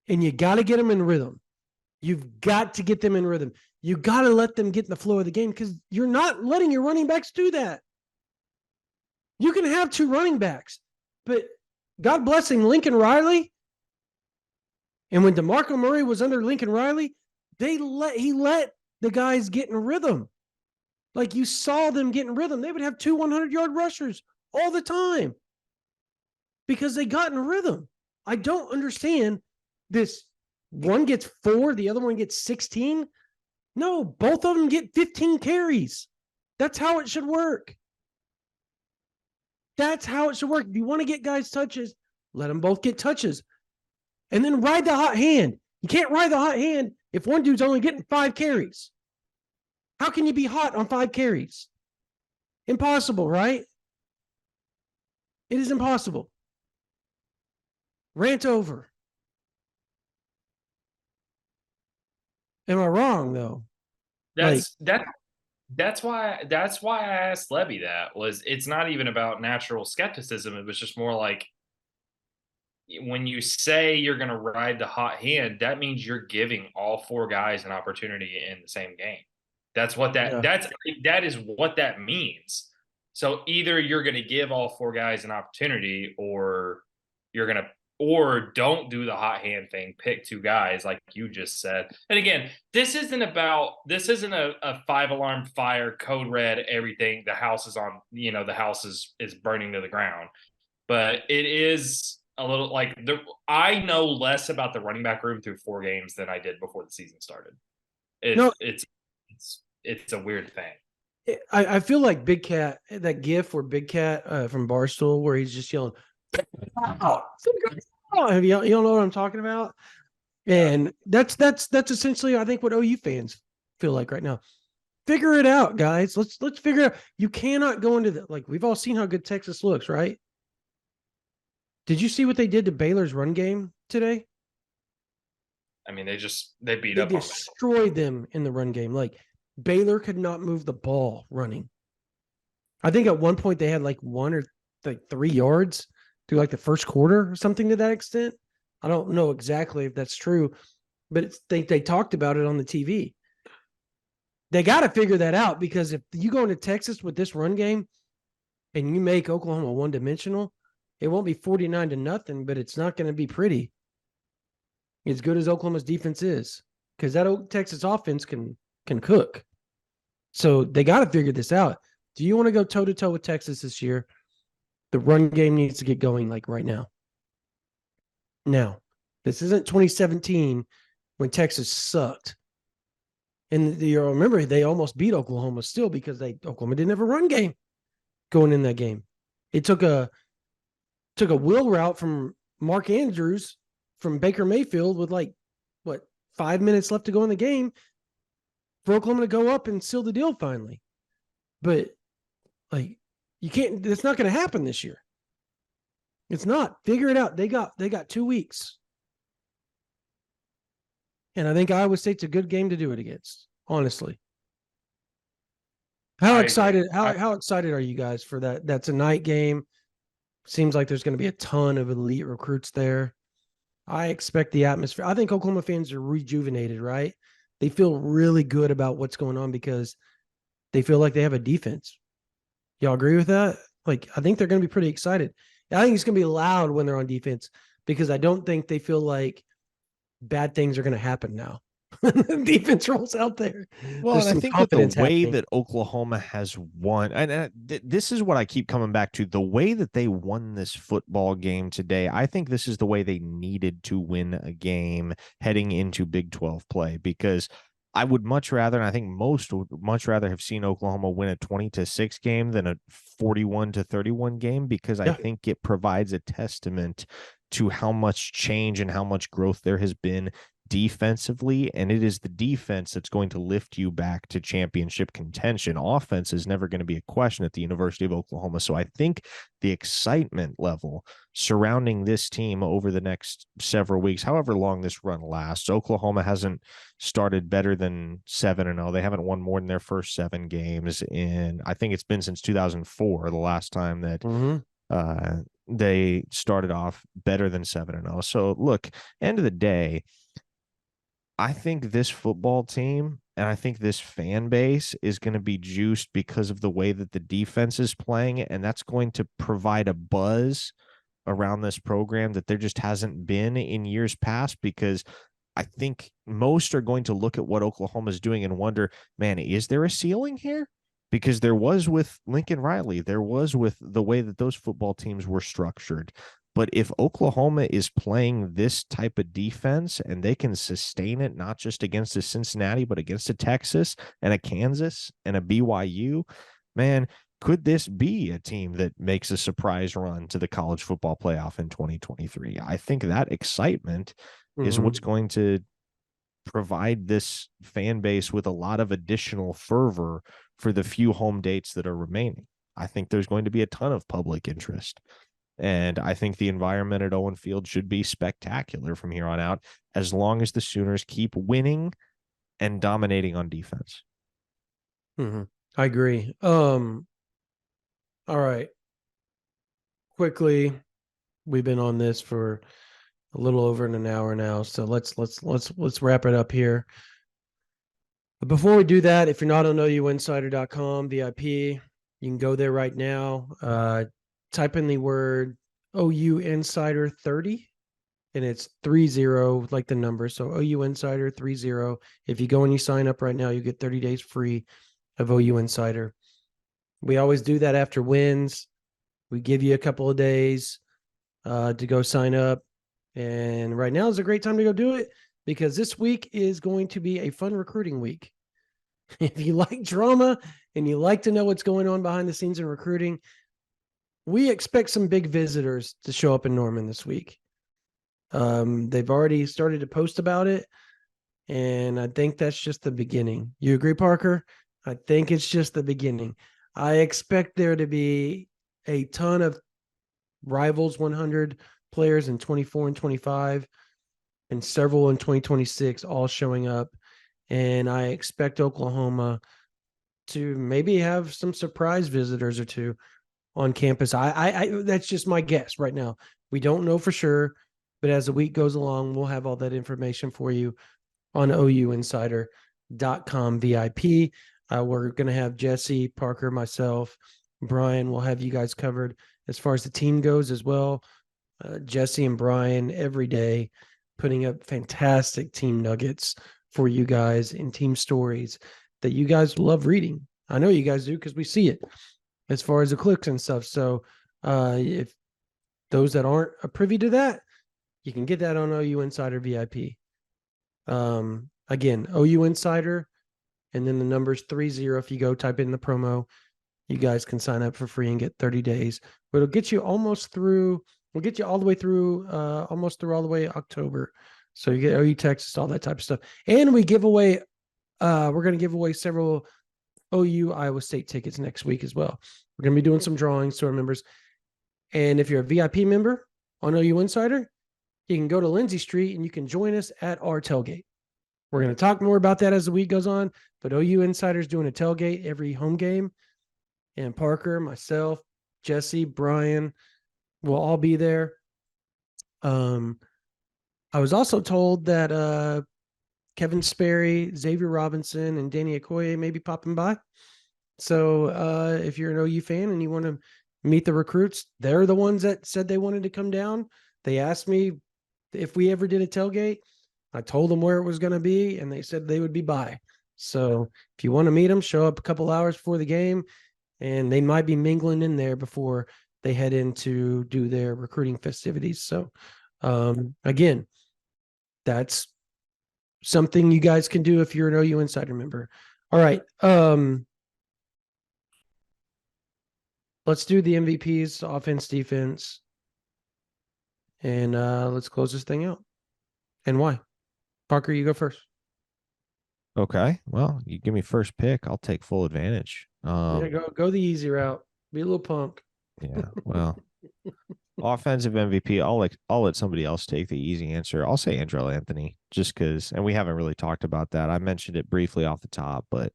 And you got to get them in rhythm. You've got to get them in rhythm. You got to let them get in the flow of the game because you're not letting your running backs do that. You can have 2 running backs, but God bless him, Lincoln Riley. And when DeMarco Murray was under Lincoln Riley, he let the guys get in rhythm. Like you saw them get in rhythm. They would have 2 100-yard rushers all the time because they got in rhythm. I don't understand this. One gets 4, the other one gets 16. No, both of them get 15 carries. That's how it should work. That's how it should work. If you want to get guys touches, let them both get touches. And then ride the hot hand. You can't ride the hot hand if one dude's only getting 5 carries. How can you be hot on 5 carries? Impossible, right? It is impossible. Rant over. Am I wrong though? That's why I asked Levy that. Was it's not even about natural skepticism. It was just more like when you say you're going to ride the hot hand, that means you're giving all 4 guys an opportunity in the same game. That is what that means. So either you're going to give all 4 guys an opportunity, or you're going to, or don't do the hot hand thing, pick 2 guys like you just said. And again, this isn't a 5-alarm fire, code red, everything. The house is on, the house is burning to the ground. But it is a little like I know less about the running back room through 4 games than I did before the season started. It's a weird thing. I feel like Big Cat, that gif where Big Cat from Barstool, where he's just yelling, you don't know what I'm talking about? And that's essentially, I think, what OU fans feel like right now. Figure it out, guys. Let's figure it out. You cannot go into the, like, we've all seen how good Texas looks, right? Did you see what they did to Baylor's run game today? I mean, they beat They up. destroyed them in the run game. Like, Baylor could not move the ball running. I think at one point they had like 1 or 3 yards through like the first quarter or something to that extent. I don't know exactly if that's true, but they talked about it on the TV. They got to figure that out, because if you go into Texas with this run game and you make Oklahoma one-dimensional, it won't be 49-0, but it's not going to be pretty. As good as Oklahoma's defense is, because that Texas offense can cook. So they got to figure this out. Do you want to go toe-to-toe with Texas this year? The run game needs to get going like right now. Now, this isn't 2017 when Texas sucked. And you remember, they almost beat Oklahoma still because Oklahoma didn't have a run game going in that game. It took a wheel route from Mark Andrews from Baker Mayfield with 5 minutes left to go in the game for Oklahoma to go up and seal the deal finally. But you can't, it's not going to happen this year. It's not. Figure it out. They got 2 weeks. And I think Iowa State's a good game to do it against, honestly. How excited are you guys for that? That's a night game. Seems like there's going to be a ton of elite recruits there. I expect the atmosphere. I think Oklahoma fans are rejuvenated, right? They feel really good about what's going on because they feel like they have a defense. Y'all agree with that? I think they're going to be pretty excited. I think it's going to be loud when they're on defense, because I don't think they feel like bad things are going to happen now. Defense rolls out there. Well, and I think that the way that Oklahoma has won, and this is what I keep coming back to, the way that they won this football game today, I think this is the way they needed to win a game heading into Big 12 play, because I would much rather, and I think most would much rather have seen Oklahoma win a 20-6 game than a 41-31 game, because I think it provides a testament to how much change and how much growth there has been defensively, and it is the defense that's going to lift you back to championship contention. Offense is never going to be a question at the University of Oklahoma. So I think the excitement level surrounding this team over the next several weeks, however long this run lasts, Oklahoma hasn't started better than 7-0. They haven't won more than their first 7 games in, I think it's been since 2004, the last time that they started off better than 7-0. So look, end of the day, I think this football team and I think this fan base is going to be juiced because of the way that the defense is playing, and that's going to provide a buzz around this program that there just hasn't been in years past, because I think most are going to look at what Oklahoma is doing and wonder, man, is there a ceiling here? Because there was with Lincoln Riley, there was with the way that those football teams were structured. But if Oklahoma is playing this type of defense and they can sustain it, not just against a Cincinnati, but against a Texas and a Kansas and a BYU, man, could this be a team that makes a surprise run to the college football playoff in 2023? I think that excitement is what's going to provide this fan base with a lot of additional fervor for the few home dates that are remaining. I think there's going to be a ton of public interest. And I think the environment at Owen Field should be spectacular from here on out, as long as the Sooners keep winning and dominating on defense. I agree. All right. Quickly, we've been on this for a little over an hour now, so let's wrap it up here. But before we do that, if you're not on OUinsider.com VIP, you can go there right now. Type in the word OU Insider 30, and it's 30 like the number. So OU Insider 30. If you go and you sign up right now, you get 30 days free of OU Insider. We always do that after wins. We give you a couple of days to go sign up. And right now is a great time to go do it, because this week is going to be a fun recruiting week. If you like drama and you like to know what's going on behind the scenes in recruiting, we expect some big visitors to show up in Norman this week. They've already started to post about it, and I think that's just the beginning. You agree, Parker? I think it's just the beginning. I expect there to be a ton of Rivals 100 players in 24 and 25, and several in 2026 all showing up. And I expect Oklahoma to maybe have some surprise visitors or two on campus. I that's just my guess right now. We don't know for sure, but as the week goes along, we'll have all that information for you on OUinsider.com VIP. We're going to have Jesse, Parker, myself, Brian. We'll have you guys covered as far as the team goes as well. Jesse and Brian every day putting up fantastic team nuggets for you guys and team stories that you guys love reading. I know you guys do, because we see it as far as the clicks and stuff. So if those that aren't privy to that, you can get that on OU Insider VIP. Again, OU Insider, and then the number's 30. If you go type in the promo, you guys can sign up for free and get 30 days. But it'll get you almost through. We'll get you all the way through, almost through all the way October. So you get OU Texas, all that type of stuff. And we give away, we're going to give away several OU Iowa State tickets next week as well. We're going to be doing some drawings to our members. And if you're a VIP member on OU Insider, you can go to Lindsay Street and you can join us at our tailgate. We're going to talk more about that as the week goes on, but OU Insider's doing a tailgate every home game. And Parker, myself, Jesse, Brian will all be there. I was also told that Kevin Sperry, Xavier Robinson, and Danny Okoye may be popping by. So if you're an OU fan and you want to meet the recruits, they're the ones that said they wanted to come down. They asked me if we ever did a tailgate. I told them where it was going to be, and they said they would be by. So if you want to meet them, show up a couple hours before the game, and they might be mingling in there before they head in to do their recruiting festivities. So again, that's something you guys can do if you're an OU Insider member. All right. Let's do the MVPs, offense, defense, and let's close this thing out. And why? Parker, you go first. Okay. Well, you give me first pick. I'll take full advantage. Yeah, go the easy route. Be a little pumped. Yeah. Well, offensive MVP. I'll let somebody else take the easy answer. I'll say Andrell Anthony, just because, and we haven't really talked about that. I mentioned it briefly off the top, but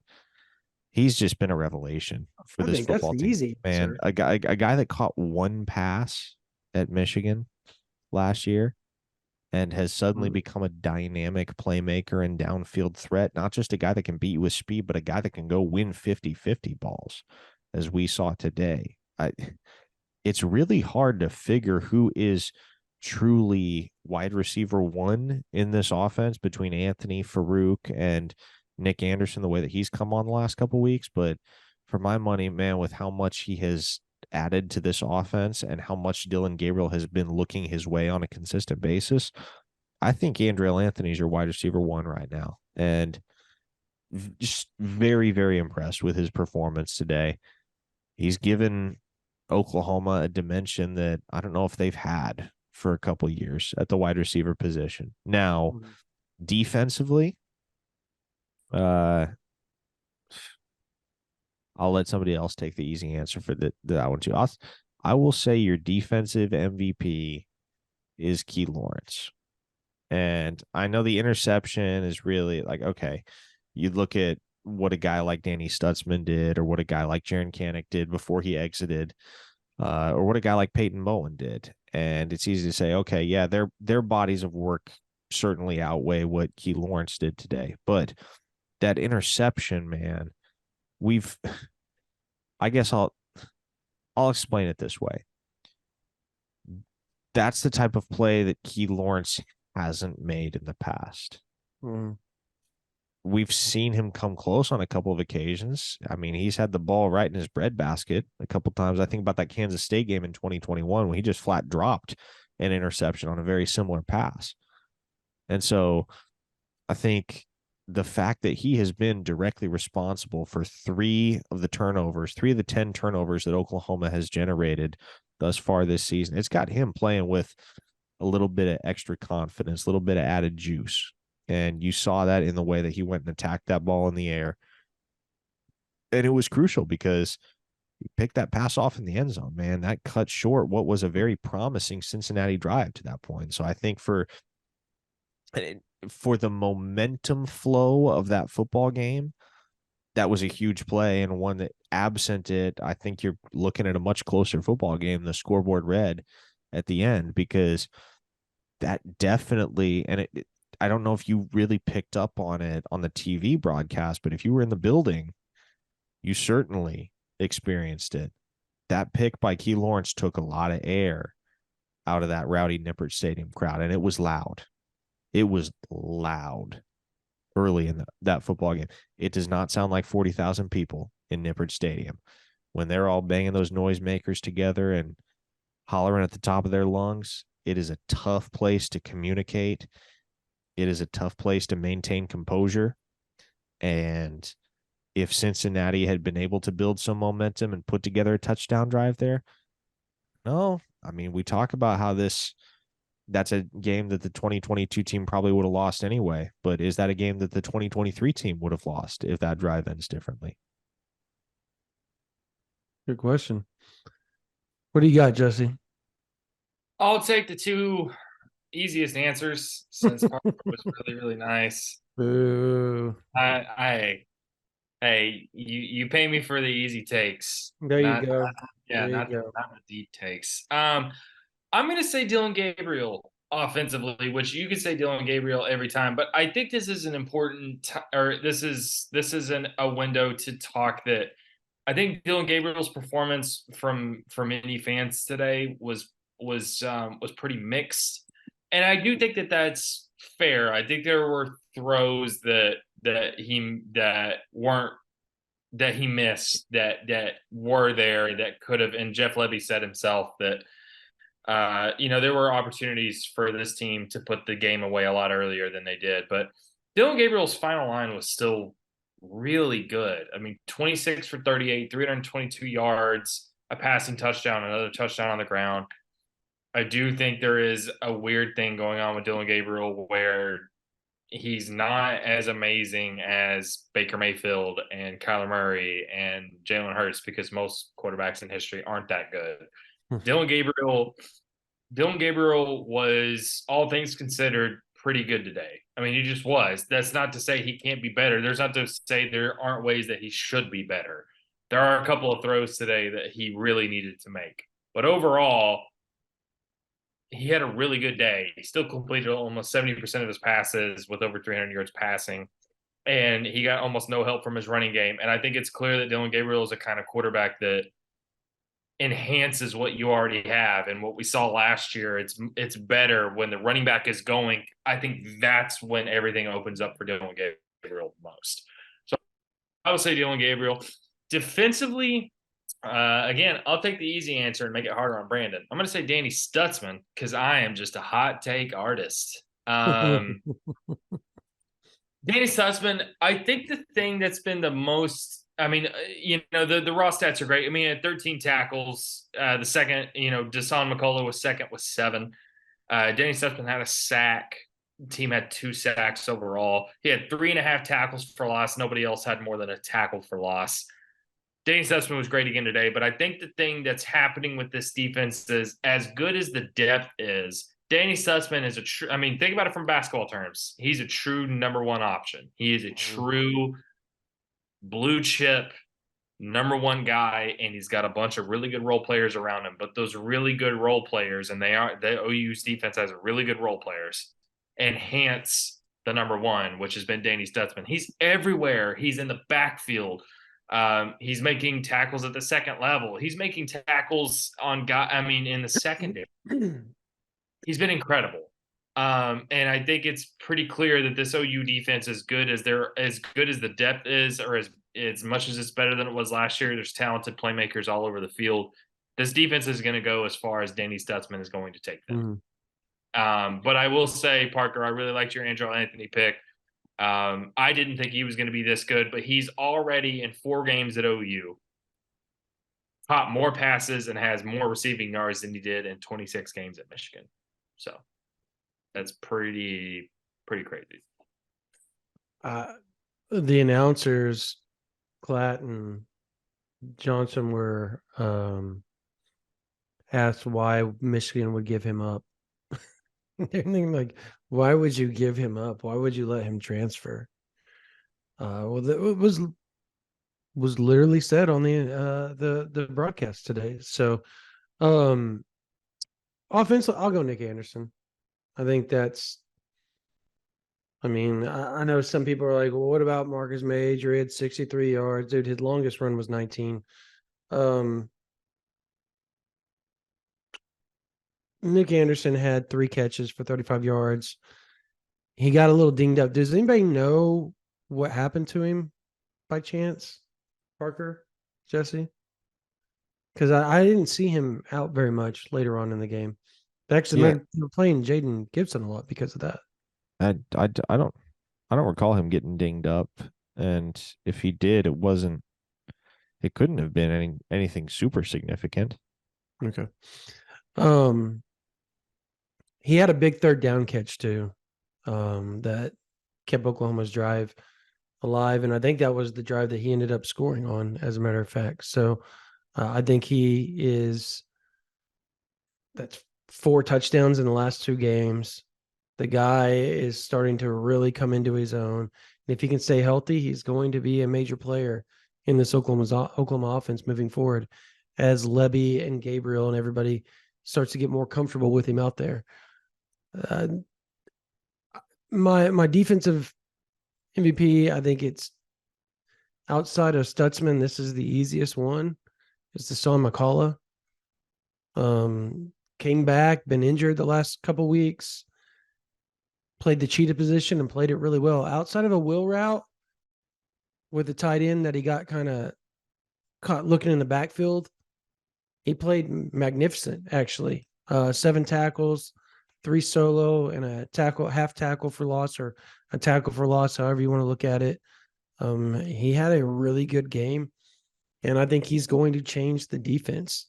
he's just been a revelation for I this think that's football the team. easy Man, answer. a guy that caught one pass at Michigan last year and has suddenly become a dynamic playmaker and downfield threat. Not just a guy that can beat you with speed, but a guy that can go win 50-50 balls, as we saw today. It's really hard to figure who is truly wide receiver one in this offense between Anthony, Farouk, and Nick Anderson, the way that he's come on the last couple of weeks. But for my money, man, with how much he has added to this offense and how much Dillon Gabriel has been looking his way on a consistent basis, I think Andrell Anthony is your wide receiver one right now. And just very, very impressed with his performance today. He's given Oklahoma a dimension that I don't know if they've had for a couple years at the wide receiver position. Now, defensively, I'll let somebody else take the easy answer for that one too. I will say your defensive MVP is Key Lawrence. And I know the interception is really like, okay, you look at what a guy like Danny Stutsman did or what a guy like Jaron Kanik did before he exited, or what a guy like Peyton Bowen did. And it's easy to say, okay, yeah, their bodies of work certainly outweigh what Key Lawrence did today. But that interception, man, I guess I'll explain it this way. That's the type of play that Key Lawrence hasn't made in the past. We've seen him come close on a couple of occasions. I mean, he's had the ball right in his breadbasket a couple of times. I think about that Kansas State game in 2021 when he just flat dropped an interception on a very similar pass. And so I think the fact that he has been directly responsible for 3 of the 10 turnovers that Oklahoma has generated thus far this season, it's got him playing with a little bit of extra confidence, a little bit of added juice. And you saw that in the way that he went and attacked that ball in the air. And it was crucial because he picked that pass off in the end zone, man. That cut short what was a very promising Cincinnati drive to that point. So I think for the momentum flow of that football game, that was a huge play and one that absent it, I think you're looking at a much closer football game. The scoreboard read at the end because that definitely, and I don't know if you really picked up on it on the TV broadcast, but if you were in the building, you certainly experienced it. That pick by Key Lawrence took a lot of air out of that rowdy Nippert Stadium crowd, and it was loud. It was loud early in that football game. It does not sound like 40,000 people in Nippert Stadium when they're all banging those noisemakers together and hollering at the top of their lungs. It is a tough place to communicate. It is a tough place to maintain composure. And if Cincinnati had been able to build some momentum and put together a touchdown drive there, no, I mean, we talk about how that's a game that the 2022 team probably would have lost anyway. But is that a game that the 2023 team would have lost if that drive ends differently? Good question. What do you got, Jesse? I'll take the 2 easiest answers since Parker was really, really nice. Boo. Hey, you pay me for the easy takes. There you go. Not the deep takes. I'm gonna say Dillon Gabriel offensively, which you could say Dillon Gabriel every time, but I think this is an important this is a window to talk that I think Dillon Gabriel's performance from many fans today was pretty mixed, and I do think that that's fair. I think there were throws that he missed that were there that could have, and Jeff Lebby said himself that there were opportunities for this team to put the game away a lot earlier than they did, but Dillon Gabriel's final line was still really good. I mean, 26 for 38, 322 yards, a passing touchdown, another touchdown on the ground. I do think there is a weird thing going on with Dillon Gabriel where he's not as amazing as Baker Mayfield and Kyler Murray and Jalen Hurts, because most quarterbacks in history aren't that good. Dylan Gabriel was, all things considered, pretty good today. I mean, he just was. That's not to say he can't be better. There's not to say there aren't ways that he should be better. There are a couple of throws today that he really needed to make. But overall, he had a really good day. He still completed almost 70% of his passes with over 300 yards passing. And he got almost no help from his running game. And I think it's clear that Dylan Gabriel is a kind of quarterback that enhances what you already have. And what we saw last year, it's better when the running back is going. I think that's when everything opens up for Dylan Gabriel most. So I would say Dylan Gabriel. Defensively, again, I'll take the easy answer and make it harder on Brandon. I'm going to say Danny Stutsman, because I am just a hot take artist. Danny Stutsman, I think the thing that's been the most, I mean, the raw stats are great. I mean, at 13 tackles, the second, Deshaun McCullough was second with 7. Danny Stutsman had a sack. The team had 2 sacks overall. He had 3.5 tackles for loss. Nobody else had more than a tackle for loss. Danny Stutsman was great again today, but I think the thing that's happening with this defense is, as good as the depth is, Danny Stutsman is think about it from basketball terms. He's a true number 1 option. He is a true blue chip number 1 guy, and he's got a bunch of really good role players around him. But those really good role players, and the OU's defense has really good role players, enhance the number 1, which has been Danny Stutsman. He's everywhere. He's in the backfield. He's making tackles at the second level. He's making tackles in the secondary. He's been incredible. And I think it's pretty clear that this OU defense is good as the depth is, or as much as it's better than it was last year. There's talented playmakers all over the field. This defense is going to go as far as Danny Stutsman is going to take them. But I will say, Parker, I really liked your Andrew Anthony pick. I didn't think he was going to be this good, but he's already in 4 games at OU caught more passes and has more receiving yards than he did in 26 games at Michigan. So that's pretty crazy. The announcers, Klatt and Johnson, were asked why Michigan would give him up. They're thinking, like, why would you give him up? Why would you let him transfer? It was literally said on the broadcast today. So, offense, I'll go Nick Anderson. I think that's. I mean, I know some people are like, well, what about Marcus Major? He had 63 yards. Dude, his longest run was 19. Nick Anderson had 3 catches for 35 yards. He got a little dinged up. Does anybody know what happened to him by chance? Parker, Jesse? Because I didn't see him out very much later on in the game. Actually, they were playing Jaden Gibson a lot because of that. I don't recall him getting dinged up, and if he did, it couldn't have been anything super significant. Okay. He had a big 3rd down catch too, that kept Oklahoma's drive alive, and I think that was the drive that he ended up scoring on, as a matter of fact. So I think that's 4 touchdowns in the last 2 games. The guy is starting to really come into his own. And if he can stay healthy, he's going to be a major player in this Oklahoma offense moving forward, as Lebby and Gabriel and everybody starts to get more comfortable with him out there. My defensive MVP, I think it's outside of Stutsman. This is the easiest one. It's Deshaun McCullough. Came back, been injured the last couple weeks. Played the cheetah position and played it really well. Outside of a wheel route with the tight end that he got kind of caught looking in the backfield, he played magnificent, actually. 7 tackles, 3 solo, and a half tackle for loss, or a tackle for loss, however you want to look at it. He had a really good game, and I think he's going to change the defense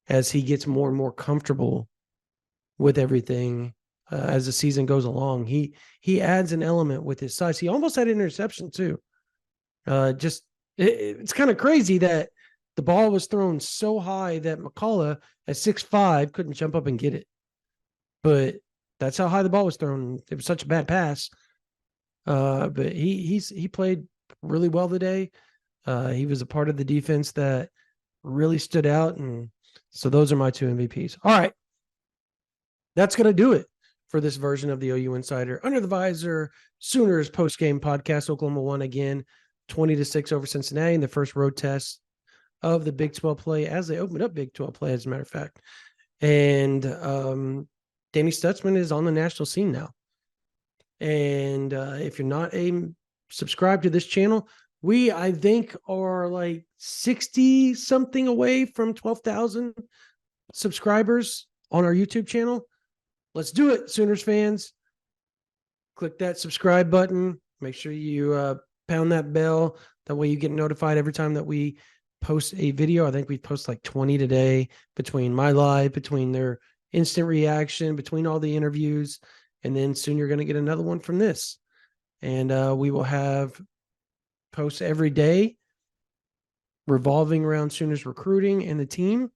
as he gets more and more comfortable with everything as the season goes along. He adds an element with his size. He almost had an interception too. It's kind of crazy that the ball was thrown so high that McCullough at 6'5" couldn't jump up and get it. But that's how high the ball was thrown. It was such a bad pass. But he played really well today. He was a part of the defense that really stood out. And so those are my two MVPs. All right. That's going to do it for this version of the OU Insider Under the Visor Sooners post-game podcast. Oklahoma won again 20-6 over Cincinnati in the first road test of the Big 12 play as they opened up Big 12 play, as a matter of fact. And Danny Stutsman is on the national scene now. And if you're not subscribed to this channel, we, I think, are like 60 something away from 12,000 subscribers on our YouTube channel. Let's do it, Sooners fans. Click that subscribe button. Make sure you pound that bell. That way you get notified every time that we post a video. I think we post like 20 today between my live, between their instant reaction, between all the interviews. And then soon you're going to get another one from this. And we will have posts every day revolving around Sooners recruiting and the team.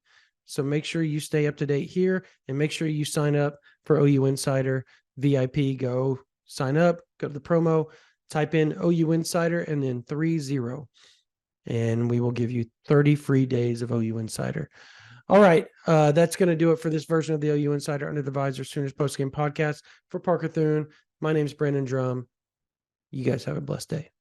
So make sure you stay up to date here and make sure you sign up for OU Insider VIP. Go sign up, go to the promo, type in OU Insider and then 30. And we will give you 30 free days of OU Insider. All right. That's going to do it for this version of the OU Insider Under the Visor Sooners postgame podcast. For Parker Thune, my name is Brandon Drum. You guys have a blessed day.